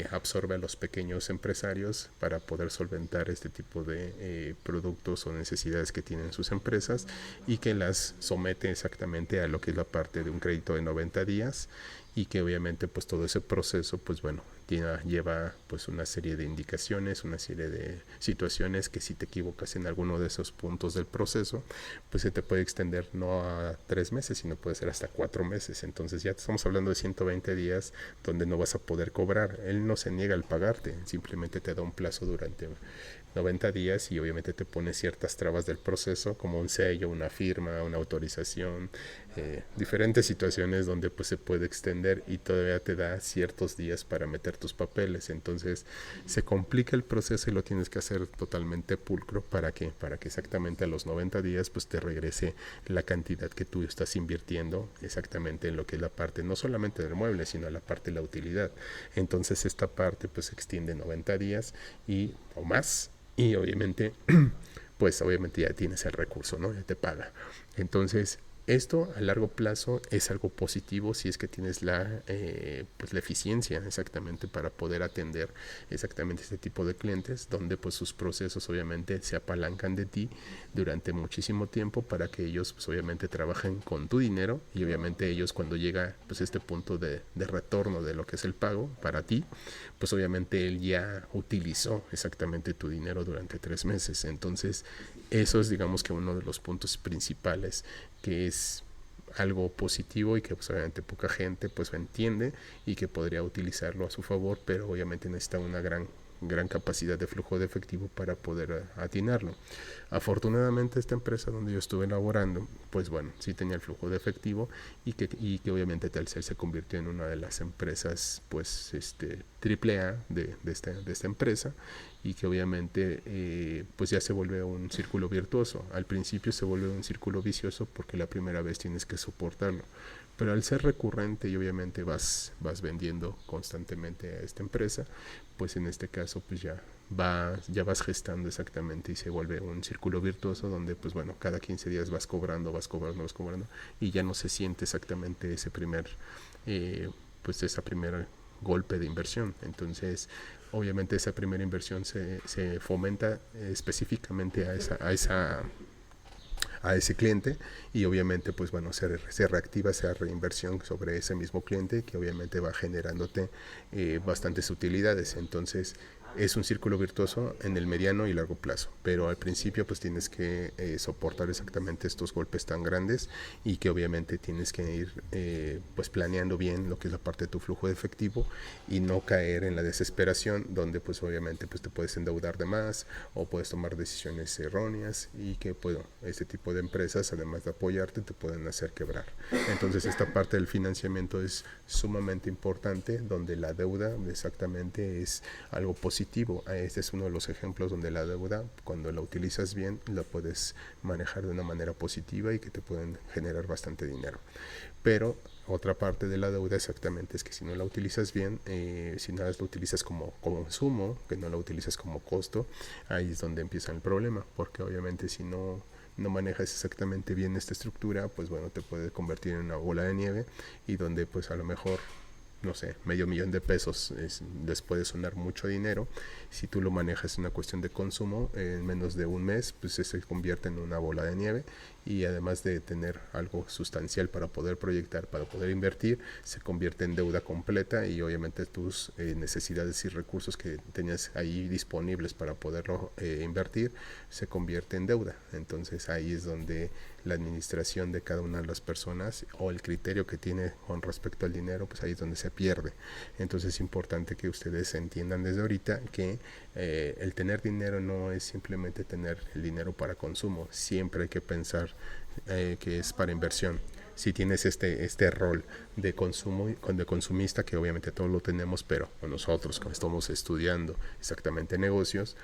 absorbe a los pequeños empresarios para poder solventar este tipo de productos o necesidades que tienen sus empresas, y que las somete exactamente a lo que es la parte de un crédito de 90 días, y que obviamente pues todo ese proceso pues bueno lleva pues una serie de indicaciones, una serie de situaciones que si te equivocas en alguno de esos puntos del proceso pues se te puede extender no a 3 meses sino puede ser hasta 4 meses. Entonces ya estamos hablando de 120 días donde no vas a poder cobrar. Él no se niega al pagarte, simplemente te da un plazo durante 90 días y obviamente te pone ciertas trabas del proceso como un sello, una firma, una autorización, diferentes situaciones donde pues se puede extender y todavía te da ciertos días para meter tus papeles. Entonces se complica el proceso y lo tienes que hacer totalmente pulcro para que exactamente a los 90 días pues te regrese la cantidad que tú estás invirtiendo exactamente en lo que es la parte no solamente del mueble sino la parte de la utilidad. Entonces esta parte pues se extiende 90 días y o más, y obviamente pues obviamente ya tienes el recurso, ¿no? Ya te paga. Entonces esto a largo plazo es algo positivo si es que tienes pues la eficiencia exactamente para poder atender exactamente este tipo de clientes, donde pues sus procesos obviamente se apalancan de ti durante muchísimo tiempo para que ellos pues obviamente trabajen con tu dinero, y obviamente ellos cuando llega pues este punto de retorno de lo que es el pago para ti, pues obviamente él ya utilizó exactamente tu dinero durante 3 meses. Entonces eso es digamos que uno de los puntos principales, que es algo positivo y que pues obviamente poca gente pues entiende y que podría utilizarlo a su favor, pero obviamente necesita una gran capacidad de flujo de efectivo para poder atinarlo. Afortunadamente esta empresa donde yo estuve laborando pues bueno sí tenía el flujo de efectivo, y que obviamente Telcel se convirtió en una de las empresas pues triple A de esta empresa, y que obviamente pues ya se vuelve un círculo virtuoso. Al principio se vuelve un círculo vicioso porque la primera vez tienes que soportarlo, pero al ser recurrente y obviamente vas vendiendo constantemente a esta empresa, pues en este caso pues ya vas gestando exactamente y se vuelve un círculo virtuoso donde pues bueno cada 15 días vas cobrando y ya no se siente exactamente ese primer pues esa primera golpe de inversión. Entonces obviamente esa primera inversión se fomenta específicamente a ese cliente, y obviamente pues bueno se reactiva esa reinversión sobre ese mismo cliente que obviamente va generándote bastantes utilidades. Entonces es un círculo virtuoso en el mediano y largo plazo, pero al principio pues tienes que soportar exactamente estos golpes tan grandes, y que obviamente tienes que ir pues planeando bien lo que es la parte de tu flujo de efectivo y no caer en la desesperación donde pues obviamente pues te puedes endeudar de más o puedes tomar decisiones erróneas, y que pues este tipo de empresas además de apoyarte te pueden hacer quebrar. Entonces esta parte del financiamiento es sumamente importante, donde la deuda exactamente es algo positivo. Este es uno de los ejemplos donde la deuda, cuando la utilizas bien, la puedes manejar de una manera positiva y que te pueden generar bastante dinero. Pero otra parte de la deuda exactamente es que si no la utilizas bien, si nada la utilizas como consumo, que no la utilizas como costo, ahí es donde empieza el problema, porque obviamente si no manejas exactamente bien esta estructura, pues bueno, te puede convertir en una bola de nieve, y donde pues a lo mejor no sé, $500,000 de pesos les puede sonar mucho dinero. Si tú lo manejas en una cuestión de consumo, en menos de un mes pues se convierte en una bola de nieve, y además de tener algo sustancial para poder proyectar, para poder invertir, se convierte en deuda completa y obviamente tus necesidades y recursos que tenías ahí disponibles para poderlo invertir se convierte en deuda. Entonces ahí es donde la administración de cada una de las personas o el criterio que tiene con respecto al dinero, pues ahí es donde se pierde. Entonces es importante que ustedes entiendan desde ahorita que el tener dinero no es simplemente tener el dinero para consumo, siempre hay que pensar que es para inversión. Si tienes este rol de consumo, de consumista, que obviamente todos lo tenemos, pero nosotros que estamos estudiando exactamente negocios,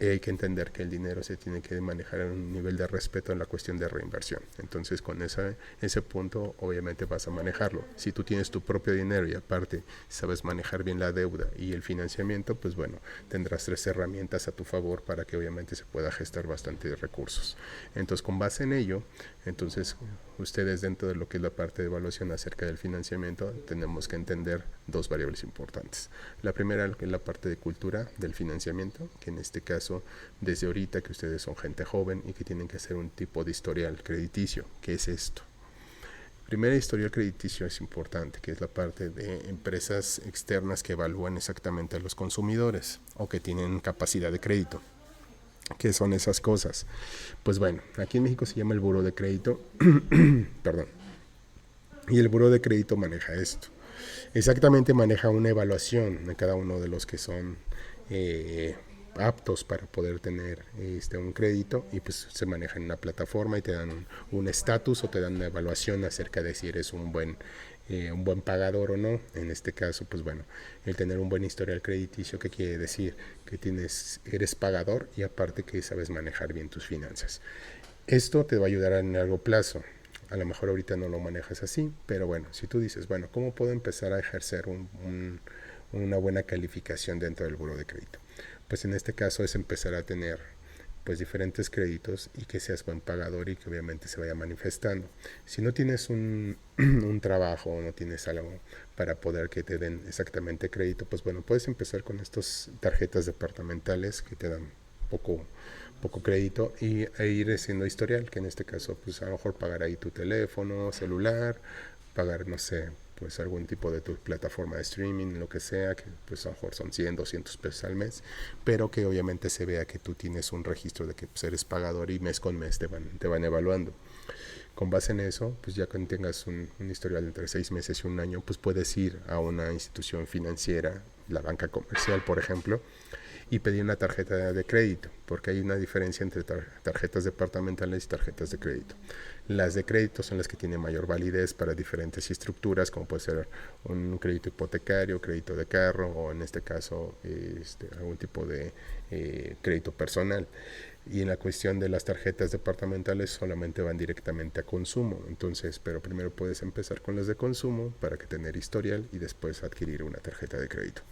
hay que entender que el dinero se tiene que manejar a un nivel de respeto en la cuestión de reinversión. Entonces con ese punto obviamente vas a manejarlo. Si tú tienes tu propio dinero y aparte sabes manejar bien la deuda y el financiamiento, pues bueno, tendrás 3 herramientas a tu favor para que obviamente se pueda gestar bastantes recursos. Entonces con base en ello, entonces ustedes dentro de lo que es la parte de evaluación acerca del financiamiento tenemos que entender 2 variables importantes. La primera es la parte de cultura del financiamiento, que en este caso desde ahorita que ustedes son gente joven y que tienen que hacer un tipo de historial crediticio. ¿Qué es esto? Primera, historial crediticio es importante, que es la parte de empresas externas que evalúan exactamente a los consumidores o que tienen capacidad de crédito. ¿Qué son esas cosas? Pues bueno, aquí en México se llama el Buró de Crédito, perdón, y el Buró de Crédito maneja esto. Exactamente maneja una evaluación de cada uno de los que son aptos para poder tener un crédito y pues se maneja en una plataforma y te dan un estatus o te dan una evaluación acerca de si eres un buen pagador o no. En este caso, pues bueno, el tener un buen historial crediticio, ¿qué quiere decir? Que eres pagador y aparte que sabes manejar bien tus finanzas. Esto te va a ayudar a largo plazo. A lo mejor ahorita no lo manejas así, pero bueno, si tú dices, bueno, ¿cómo puedo empezar a ejercer una buena calificación dentro del buró de crédito? Pues en este caso es empezar a tener pues diferentes créditos y que seas buen pagador y que obviamente se vaya manifestando. Si no tienes un trabajo o no tienes algo para poder que te den exactamente crédito, pues bueno, puedes empezar con estas tarjetas departamentales que te dan poco crédito e ir haciendo historial, que en este caso pues a lo mejor pagar ahí tu teléfono, celular, pagar no sé, pues algún tipo de tu plataforma de streaming, lo que sea, que pues a lo mejor son 100, 200 pesos al mes, pero que obviamente se vea que tú tienes un registro de que pues, eres pagador y mes con mes te van evaluando. Con base en eso, pues ya cuando tengas un historial entre 6 meses y un año, pues puedes ir a una institución financiera, la banca comercial, por ejemplo, y pedir una tarjeta de crédito, porque hay una diferencia entre tarjetas departamentales y tarjetas de crédito. Las de crédito son las que tienen mayor validez para diferentes estructuras, como puede ser un crédito hipotecario, crédito de carro o en este caso algún tipo de crédito personal. Y en la cuestión de las tarjetas departamentales solamente van directamente a consumo. Entonces, pero primero puedes empezar con las de consumo para que tener historial y después adquirir una tarjeta de crédito.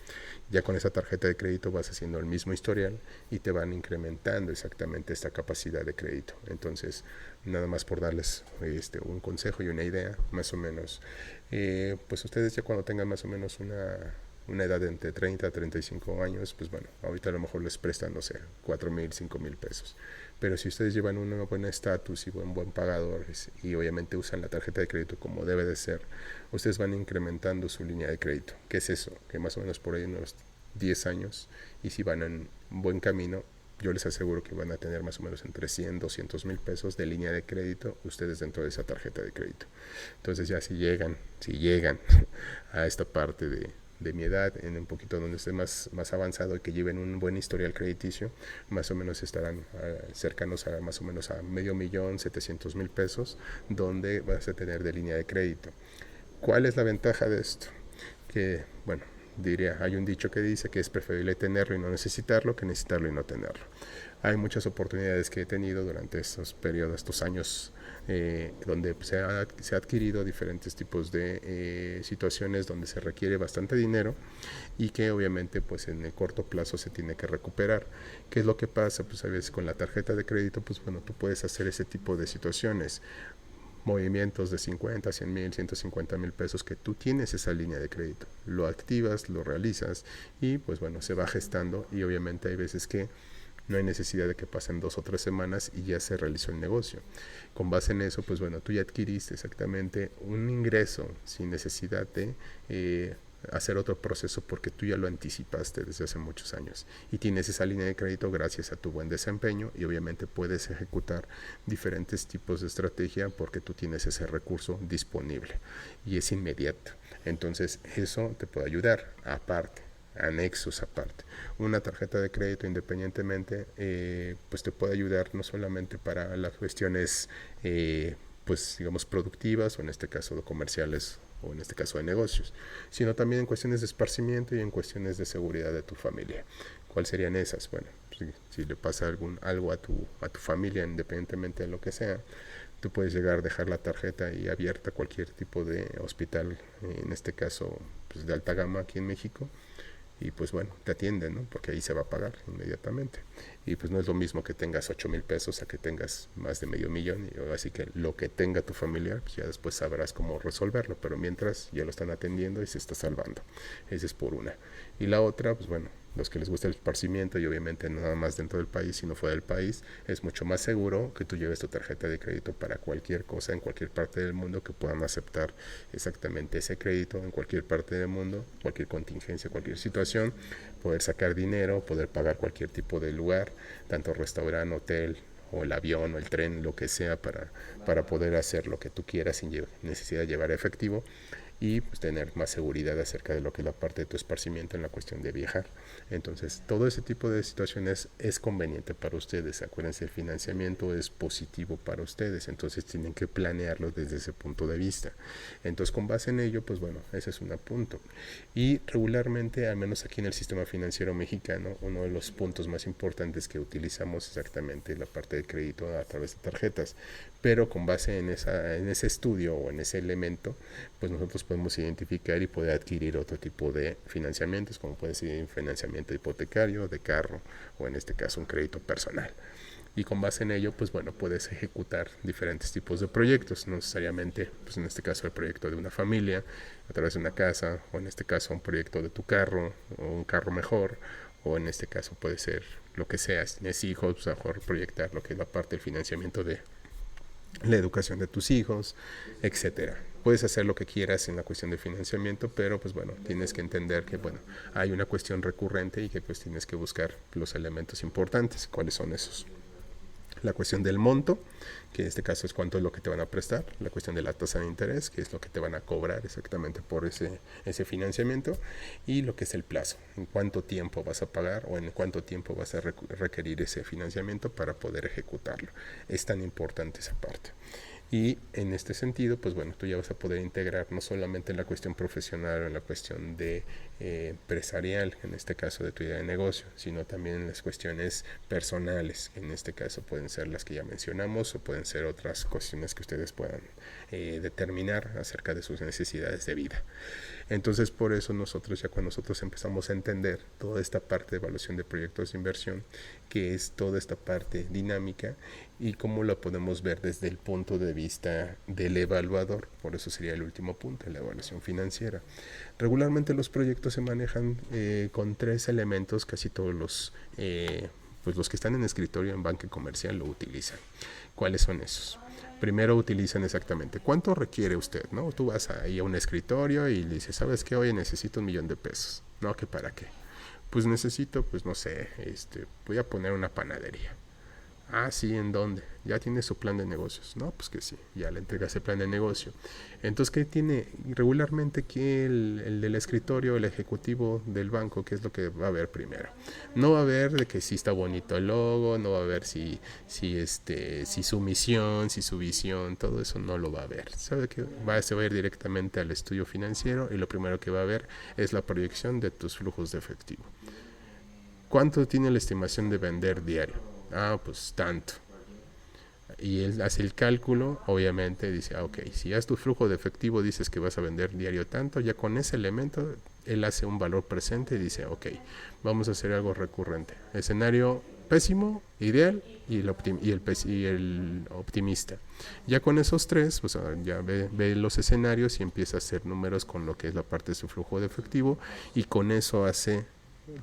Ya con esa tarjeta de crédito vas haciendo el mismo historial y te van incrementando exactamente esta capacidad de crédito. Entonces, nada más por darles un consejo y una idea, más o menos, pues ustedes ya cuando tengan más o menos una edad de entre 30 a 35 años, pues bueno, ahorita a lo mejor les prestan, no sé, 4,000, 5,000 pesos. Pero si ustedes llevan un buen estatus y buen pagador y obviamente usan la tarjeta de crédito como debe de ser, ustedes van incrementando su línea de crédito. ¿Qué es eso? Que más o menos por ahí unos 10 años y si van en buen camino, yo les aseguro que van a tener más o menos entre 100, 200 mil pesos de línea de crédito ustedes dentro de esa tarjeta de crédito. Entonces ya si llegan a esta parte de mi edad, en un poquito donde esté más avanzado y que lleven un buen historial crediticio, más o menos estarán cercanos a más o menos a 500,000, 700,000 pesos, donde vas a tener de línea de crédito. ¿Cuál es la ventaja de esto? Que, bueno, hay un dicho que dice que es preferible tenerlo y no necesitarlo que necesitarlo y no tenerlo. Hay muchas oportunidades que he tenido durante estos periodos, estos años, donde se ha adquirido diferentes tipos de situaciones donde se requiere bastante dinero y que obviamente pues en el corto plazo se tiene que recuperar. ¿Qué es lo que pasa? Pues a veces con la tarjeta de crédito, pues bueno, tú puedes hacer ese tipo de situaciones, movimientos de 50, 100 mil, 150 mil pesos que tú tienes esa línea de crédito, lo activas, lo realizas y pues bueno, se va gestando y obviamente hay veces que No hay necesidad de que pasen 2 o 3 semanas y ya se realizó el negocio. Con base en eso, pues bueno, tú ya adquiriste exactamente un ingreso sin necesidad de hacer otro proceso, porque tú ya lo anticipaste desde hace muchos años y tienes esa línea de crédito gracias a tu buen desempeño, y obviamente puedes ejecutar diferentes tipos de estrategia porque tú tienes ese recurso disponible y es inmediato. Entonces eso te puede ayudar. Aparte, anexos aparte, una tarjeta de crédito independientemente pues te puede ayudar no solamente para las cuestiones pues digamos productivas, o en este caso comerciales, o en este caso de negocios, sino también en cuestiones de esparcimiento y en cuestiones de seguridad de tu familia. ¿Cuáles serían esas? Bueno, si le pasa algo a tu familia, independientemente de lo que sea, tú puedes llegar a dejar la tarjeta ahí abierta a cualquier tipo de hospital, en este caso pues de alta gama aquí en México, y pues bueno, te atienden, ¿no? Porque ahí se va a pagar inmediatamente. Y pues no es lo mismo que tengas 8,000 pesos a que tengas más de $500,000, así que lo que tenga tu familiar, pues ya después sabrás cómo resolverlo, pero mientras ya lo están atendiendo y se está salvando. Esa es por una. Y la otra, pues bueno, los que les gusta el esparcimiento, y obviamente no nada más dentro del país, sino fuera del país, es mucho más seguro que tú lleves tu tarjeta de crédito para cualquier cosa en cualquier parte del mundo, que puedan aceptar exactamente ese crédito en cualquier parte del mundo, cualquier contingencia, cualquier situación, poder sacar dinero, poder pagar cualquier tipo de lugar, tanto restaurante, hotel, o el avión o el tren, lo que sea, para poder hacer lo que tú quieras sin necesidad de llevar efectivo, y pues tener más seguridad acerca de lo que es la parte de tu esparcimiento en la cuestión de viajar. Entonces todo ese tipo de situaciones es conveniente para ustedes. Acuérdense, el financiamiento es positivo para ustedes, entonces tienen que planearlo desde ese punto de vista. Entonces con base en ello, pues bueno, ese es un punto. Y regularmente, al menos aquí en el sistema financiero mexicano, uno de los puntos más importantes que utilizamos exactamente la parte de crédito a través de tarjetas, pero con base en ese estudio o en ese elemento, pues nosotros podemos identificar y poder adquirir otro tipo de financiamientos, como puede ser financiamiento hipotecario, de carro, o en este caso un crédito personal. Y con base en ello, pues bueno, puedes ejecutar diferentes tipos de proyectos, no necesariamente, pues en este caso el proyecto de una familia, a través de una casa, o en este caso un proyecto de tu carro, o un carro mejor, o en este caso puede ser lo que sea. Si tienes hijos, pues a lo mejor proyectar lo que es la parte del financiamiento de la educación de tus hijos, etcétera. Puedes hacer lo que quieras en la cuestión de financiamiento, pero pues bueno, tienes que entender que bueno, hay una cuestión recurrente y que pues tienes que buscar los elementos importantes. ¿Cuáles son esos? La cuestión del monto, que en este caso es cuánto es lo que te van a prestar, la cuestión de la tasa de interés, que es lo que te van a cobrar exactamente por ese financiamiento, y lo que es el plazo, en cuánto tiempo vas a pagar o en cuánto tiempo vas a requerir ese financiamiento para poder ejecutarlo. Es tan importante esa parte. Y en este sentido, pues bueno, tú ya vas a poder integrar no solamente en la cuestión profesional o en la cuestión de empresarial, en este caso de tu idea de negocio, sino también en las cuestiones personales, en este caso pueden ser las que ya mencionamos, o pueden ser otras cuestiones que ustedes puedan determinar acerca de sus necesidades de vida. Entonces, por eso nosotros, ya cuando nosotros empezamos a entender toda esta parte de evaluación de proyectos de inversión, que es toda esta parte dinámica, y cómo la podemos ver desde el punto de vista del evaluador, por eso sería el último punto, la evaluación financiera. Regularmente los proyectos se manejan con 3 elementos, casi todos pues los que están en escritorio en banca comercial lo utilizan. ¿Cuáles son esos? Primero utilizan exactamente cuánto requiere usted, ¿no? Tú vas ahí a un escritorio y le dices, ¿sabes qué? Oye, necesito $1,000,000. No, ¿qué para qué? Pues necesito, pues no sé, voy a poner una panadería. Ah, sí, ¿en dónde? ¿Ya tiene su plan de negocios? No, pues que sí, ya le entrega ese plan de negocio. Entonces, ¿qué tiene regularmente que el del escritorio, el ejecutivo del banco? ¿Qué es lo que va a ver primero? No va a ver de que si está bonito el logo, no va a ver si su misión, si su visión, todo eso no lo va a ver. ¿Sabe qué? Se va a ir directamente al estudio financiero, y lo primero que va a ver es la proyección de tus flujos de efectivo. ¿Cuánto tiene la estimación de vender diario? Ah, pues tanto. Y él hace el cálculo, obviamente dice, ok, si ya es tu flujo de efectivo, dices que vas a vender diario tanto, ya con ese elemento él hace un valor presente y dice, ok, vamos a hacer algo recurrente. Escenario pésimo, ideal y el optimista. Ya con esos 3, pues ya ve los escenarios y empieza a hacer números con lo que es la parte de su flujo de efectivo, y con eso hace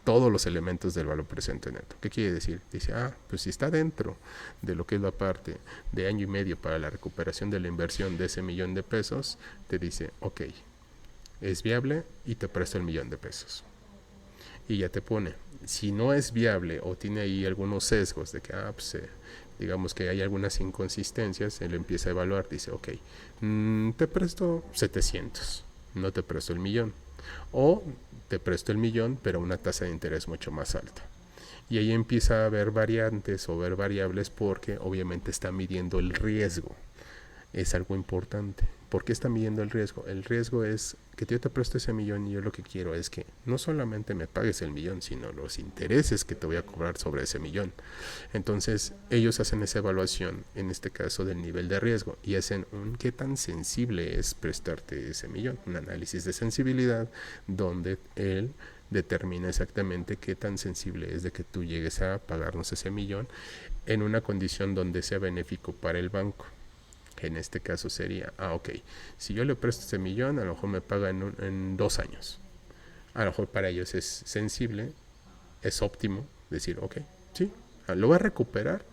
todos los elementos del valor presente neto. ¿Qué quiere decir? Dice, pues si está dentro de lo que es la parte de año y medio para la recuperación de la inversión de ese $1,000,000, te dice, ok, es viable y te presta el $1,000,000. Y ya te pone, si no es viable o tiene ahí algunos sesgos de que, digamos que hay algunas inconsistencias, él empieza a evaluar, dice, ok, te presto 700, no te presto el 1,000,000. O te presto el 1,000,000, pero a una tasa de interés mucho más alta. Y ahí empieza a haber variantes o ver variables porque obviamente está midiendo el riesgo. Es algo importante. ¿Por qué está midiendo el riesgo? El riesgo es que yo te presto ese 1,000,000 y yo lo que quiero es que no solamente me pagues el 1,000,000, sino los intereses que te voy a cobrar sobre ese 1,000,000. Entonces ellos hacen esa evaluación, en este caso del nivel de riesgo, y hacen qué tan sensible es prestarte ese 1,000,000, un análisis de sensibilidad donde él determina exactamente qué tan sensible es de que tú llegues a pagarnos ese 1,000,000 en una condición donde sea benéfico para el banco. En este caso sería, ok, si yo le presto ese 1,000,000, a lo mejor me paga en 2 años. A lo mejor para ellos es sensible, es óptimo decir, ok, sí, lo voy a recuperar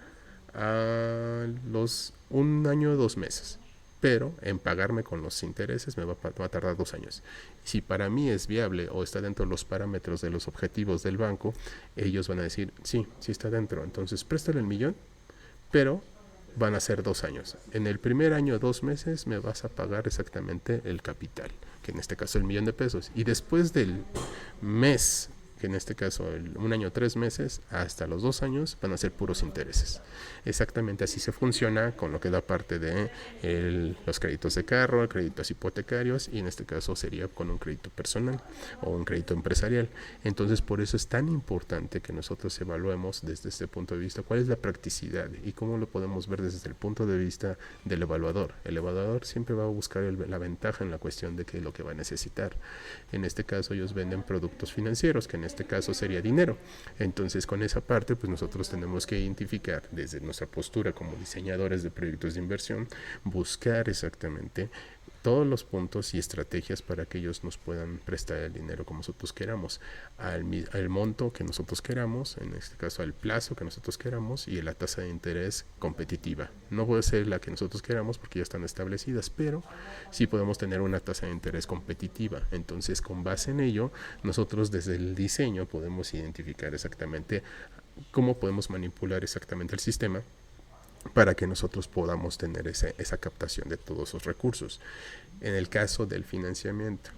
a los 1 año, 2 meses. Pero en pagarme con los intereses me va a tardar 2 años. Si para mí es viable o está dentro de los parámetros de los objetivos del banco, ellos van a decir, sí está dentro. Entonces préstale el 1,000,000, pero van a ser 2 años. En el primer año, 2 meses, me vas a pagar exactamente el capital, que en este caso el $1,000,000. Y después del mes, que en este caso 1 año, 3 meses, hasta los 2 años, van a ser puros intereses. Exactamente así se funciona con lo que da parte de los créditos de carro, créditos hipotecarios, y en este caso sería con un crédito personal o un crédito empresarial. Entonces por eso es tan importante que nosotros evaluemos desde este punto de vista cuál es la practicidad y cómo lo podemos ver desde el punto de vista del evaluador. El evaluador siempre va a buscar la ventaja en la cuestión de qué es lo que va a necesitar. En este caso ellos venden productos financieros, que en este caso sería dinero. Entonces con esa parte pues nosotros tenemos que identificar desde nuestra postura como diseñadores de proyectos de inversión, buscar exactamente todos los puntos y estrategias para que ellos nos puedan prestar el dinero como nosotros queramos, al monto que nosotros queramos, en este caso al plazo que nosotros queramos, y a la tasa de interés competitiva. No puede ser la que nosotros queramos porque ya están establecidas, pero sí podemos tener una tasa de interés competitiva. Entonces con base en ello, nosotros desde el diseño podemos identificar exactamente cómo podemos manipular exactamente el sistema para que nosotros podamos tener esa captación de todos esos recursos. En el caso del financiamiento,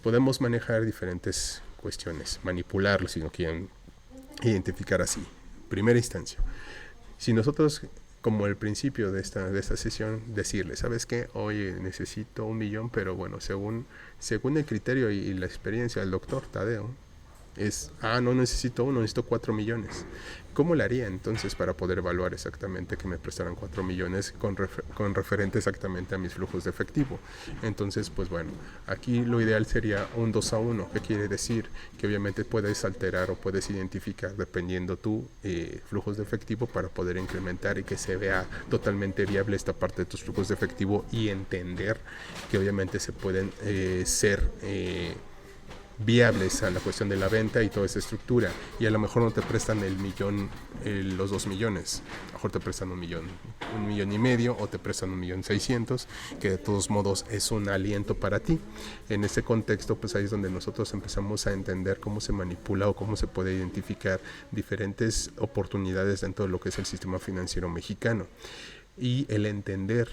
podemos manejar diferentes cuestiones, manipularlos si no quieren identificar así. Primera instancia, si nosotros, como el principio de esta sesión, decirle, ¿sabes qué? Oye, necesito 1,000,000, pero bueno, según el criterio y la experiencia del doctor Tadeo, no necesito 1, necesito 4 millones. ¿Cómo le haría entonces para poder evaluar exactamente que me prestaran 4 millones con referente exactamente a mis flujos de efectivo? Entonces, pues bueno, aquí lo ideal sería un 2-1. ¿Qué quiere decir? Que obviamente puedes alterar o puedes identificar dependiendo tu flujos de efectivo para poder incrementar y que se vea totalmente viable esta parte de tus flujos de efectivo y entender que obviamente se pueden ser viables a la cuestión de la venta y toda esa estructura, y a lo mejor no te prestan el 1,000,000, los 2 millones, a lo mejor te prestan 1,500,000 o te prestan 1,600,000, que de todos modos es un aliento para ti. En ese contexto pues ahí es donde nosotros empezamos a entender cómo se manipula o cómo se puede identificar diferentes oportunidades dentro de lo que es el sistema financiero mexicano, y el entender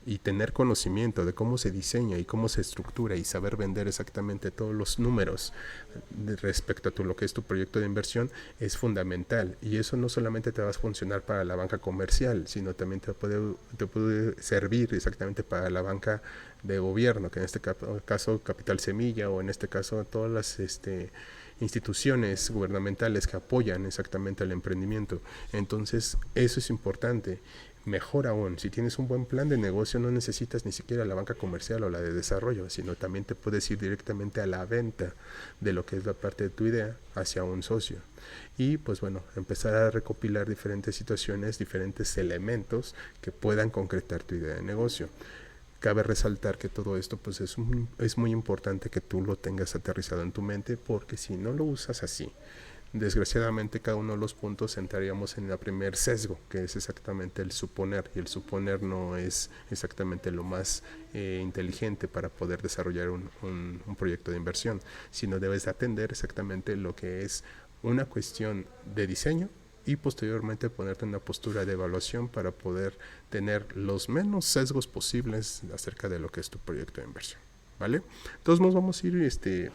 y tener conocimiento de cómo se diseña y cómo se estructura y saber vender exactamente todos los números respecto a lo que es tu proyecto de inversión es fundamental. Y eso no solamente te va a funcionar para la banca comercial, sino también te puede servir exactamente para la banca de gobierno, que en este caso Capital Semilla, o en este caso todas las instituciones gubernamentales que apoyan exactamente al emprendimiento. Entonces eso es importante. Mejor aún, si tienes un buen plan de negocio, no necesitas ni siquiera la banca comercial o la de desarrollo, sino también te puedes ir directamente a la venta de lo que es la parte de tu idea hacia un socio. Y pues bueno, empezar a recopilar diferentes situaciones, diferentes elementos que puedan concretar tu idea de negocio. cabe resaltar que todo esto pues es muy importante que tú lo tengas aterrizado en tu mente, porque si no lo usas así, desgraciadamente cada uno de los puntos entraríamos en el primer sesgo, que es exactamente el suponer, y el suponer no es exactamente lo más inteligente para poder desarrollar un proyecto de inversión, sino debes de atender exactamente lo que es una cuestión de diseño y posteriormente ponerte en una postura de evaluación para poder tener los menos sesgos posibles acerca de lo que es tu proyecto de inversión. ¿Vale? Entonces nos vamos a ir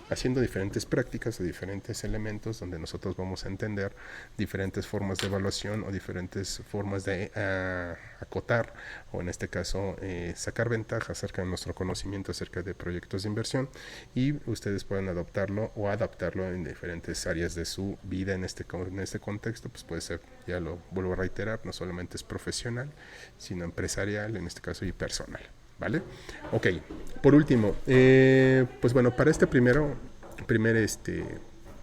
haciendo diferentes prácticas o diferentes elementos donde nosotros vamos a entender diferentes formas de evaluación o diferentes formas de acotar o en este caso sacar ventaja acerca de nuestro conocimiento acerca de proyectos de inversión, y ustedes pueden adoptarlo o adaptarlo en diferentes áreas de su vida. En este contexto pues puede ser, ya lo vuelvo a reiterar, no solamente es profesional sino empresarial en este caso y personal. ¿Vale? Ok, por último, pues bueno, para este primer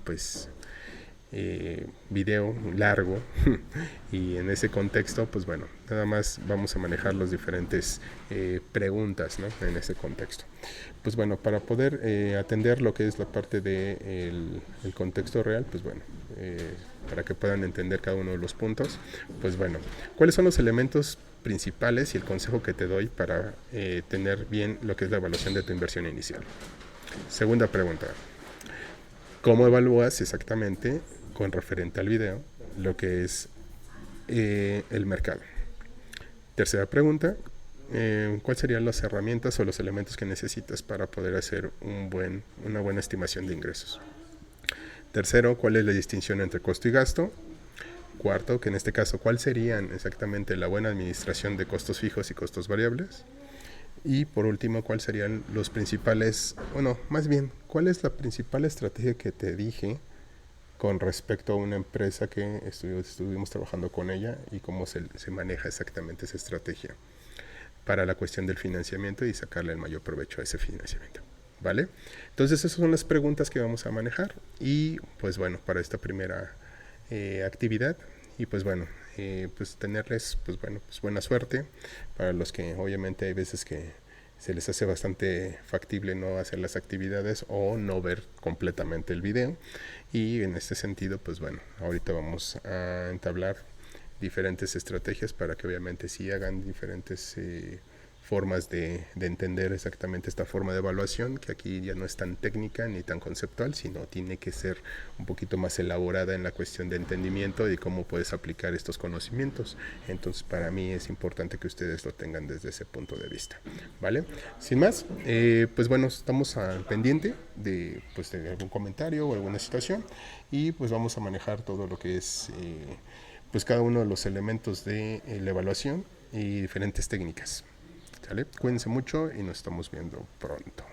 pues video largo y en ese contexto, pues bueno, nada más vamos a manejar las diferentes preguntas, ¿no? En ese contexto. Pues bueno, para poder atender lo que es la parte del contexto real, pues bueno, para que puedan entender cada uno de los puntos, pues bueno, ¿cuáles son los elementos principales y el consejo que te doy para tener bien lo que es la evaluación de tu inversión inicial? Segunda pregunta, ¿cómo evalúas exactamente con referente al video lo que es el mercado? Tercera pregunta, ¿cuáles serían las herramientas o los elementos que necesitas para poder hacer una buena estimación de ingresos? Tercero, ¿cuál es la distinción entre costo y gasto? Cuarto, que en este caso, ¿cuál serían exactamente la buena administración de costos fijos y costos variables? Y por último, ¿cuáles serían los principales, más bien, cuál es la principal estrategia que te dije con respecto a una empresa que estuvimos trabajando con ella y cómo se maneja exactamente esa estrategia para la cuestión del financiamiento y sacarle el mayor provecho a ese financiamiento? ¿Vale? Entonces esas son las preguntas que vamos a manejar y pues bueno, para esta primera actividad, y pues bueno, pues tenerles pues bueno, pues buena suerte para los que obviamente hay veces que se les hace bastante factible no hacer las actividades o no ver completamente el video, y en este sentido pues bueno, ahorita vamos a entablar diferentes estrategias para que obviamente sí hagan diferentes formas de entender exactamente esta forma de evaluación, que aquí ya no es tan técnica ni tan conceptual, sino tiene que ser un poquito más elaborada en la cuestión de entendimiento y cómo puedes aplicar estos conocimientos. Entonces para mí es importante que ustedes lo tengan desde ese punto de vista, ¿vale? Sin más, pues bueno, estamos al pendiente de algún comentario o alguna situación, y pues vamos a manejar todo lo que es pues cada uno de los elementos de la evaluación y diferentes técnicas. ¿Sale? Cuídense mucho y nos estamos viendo pronto.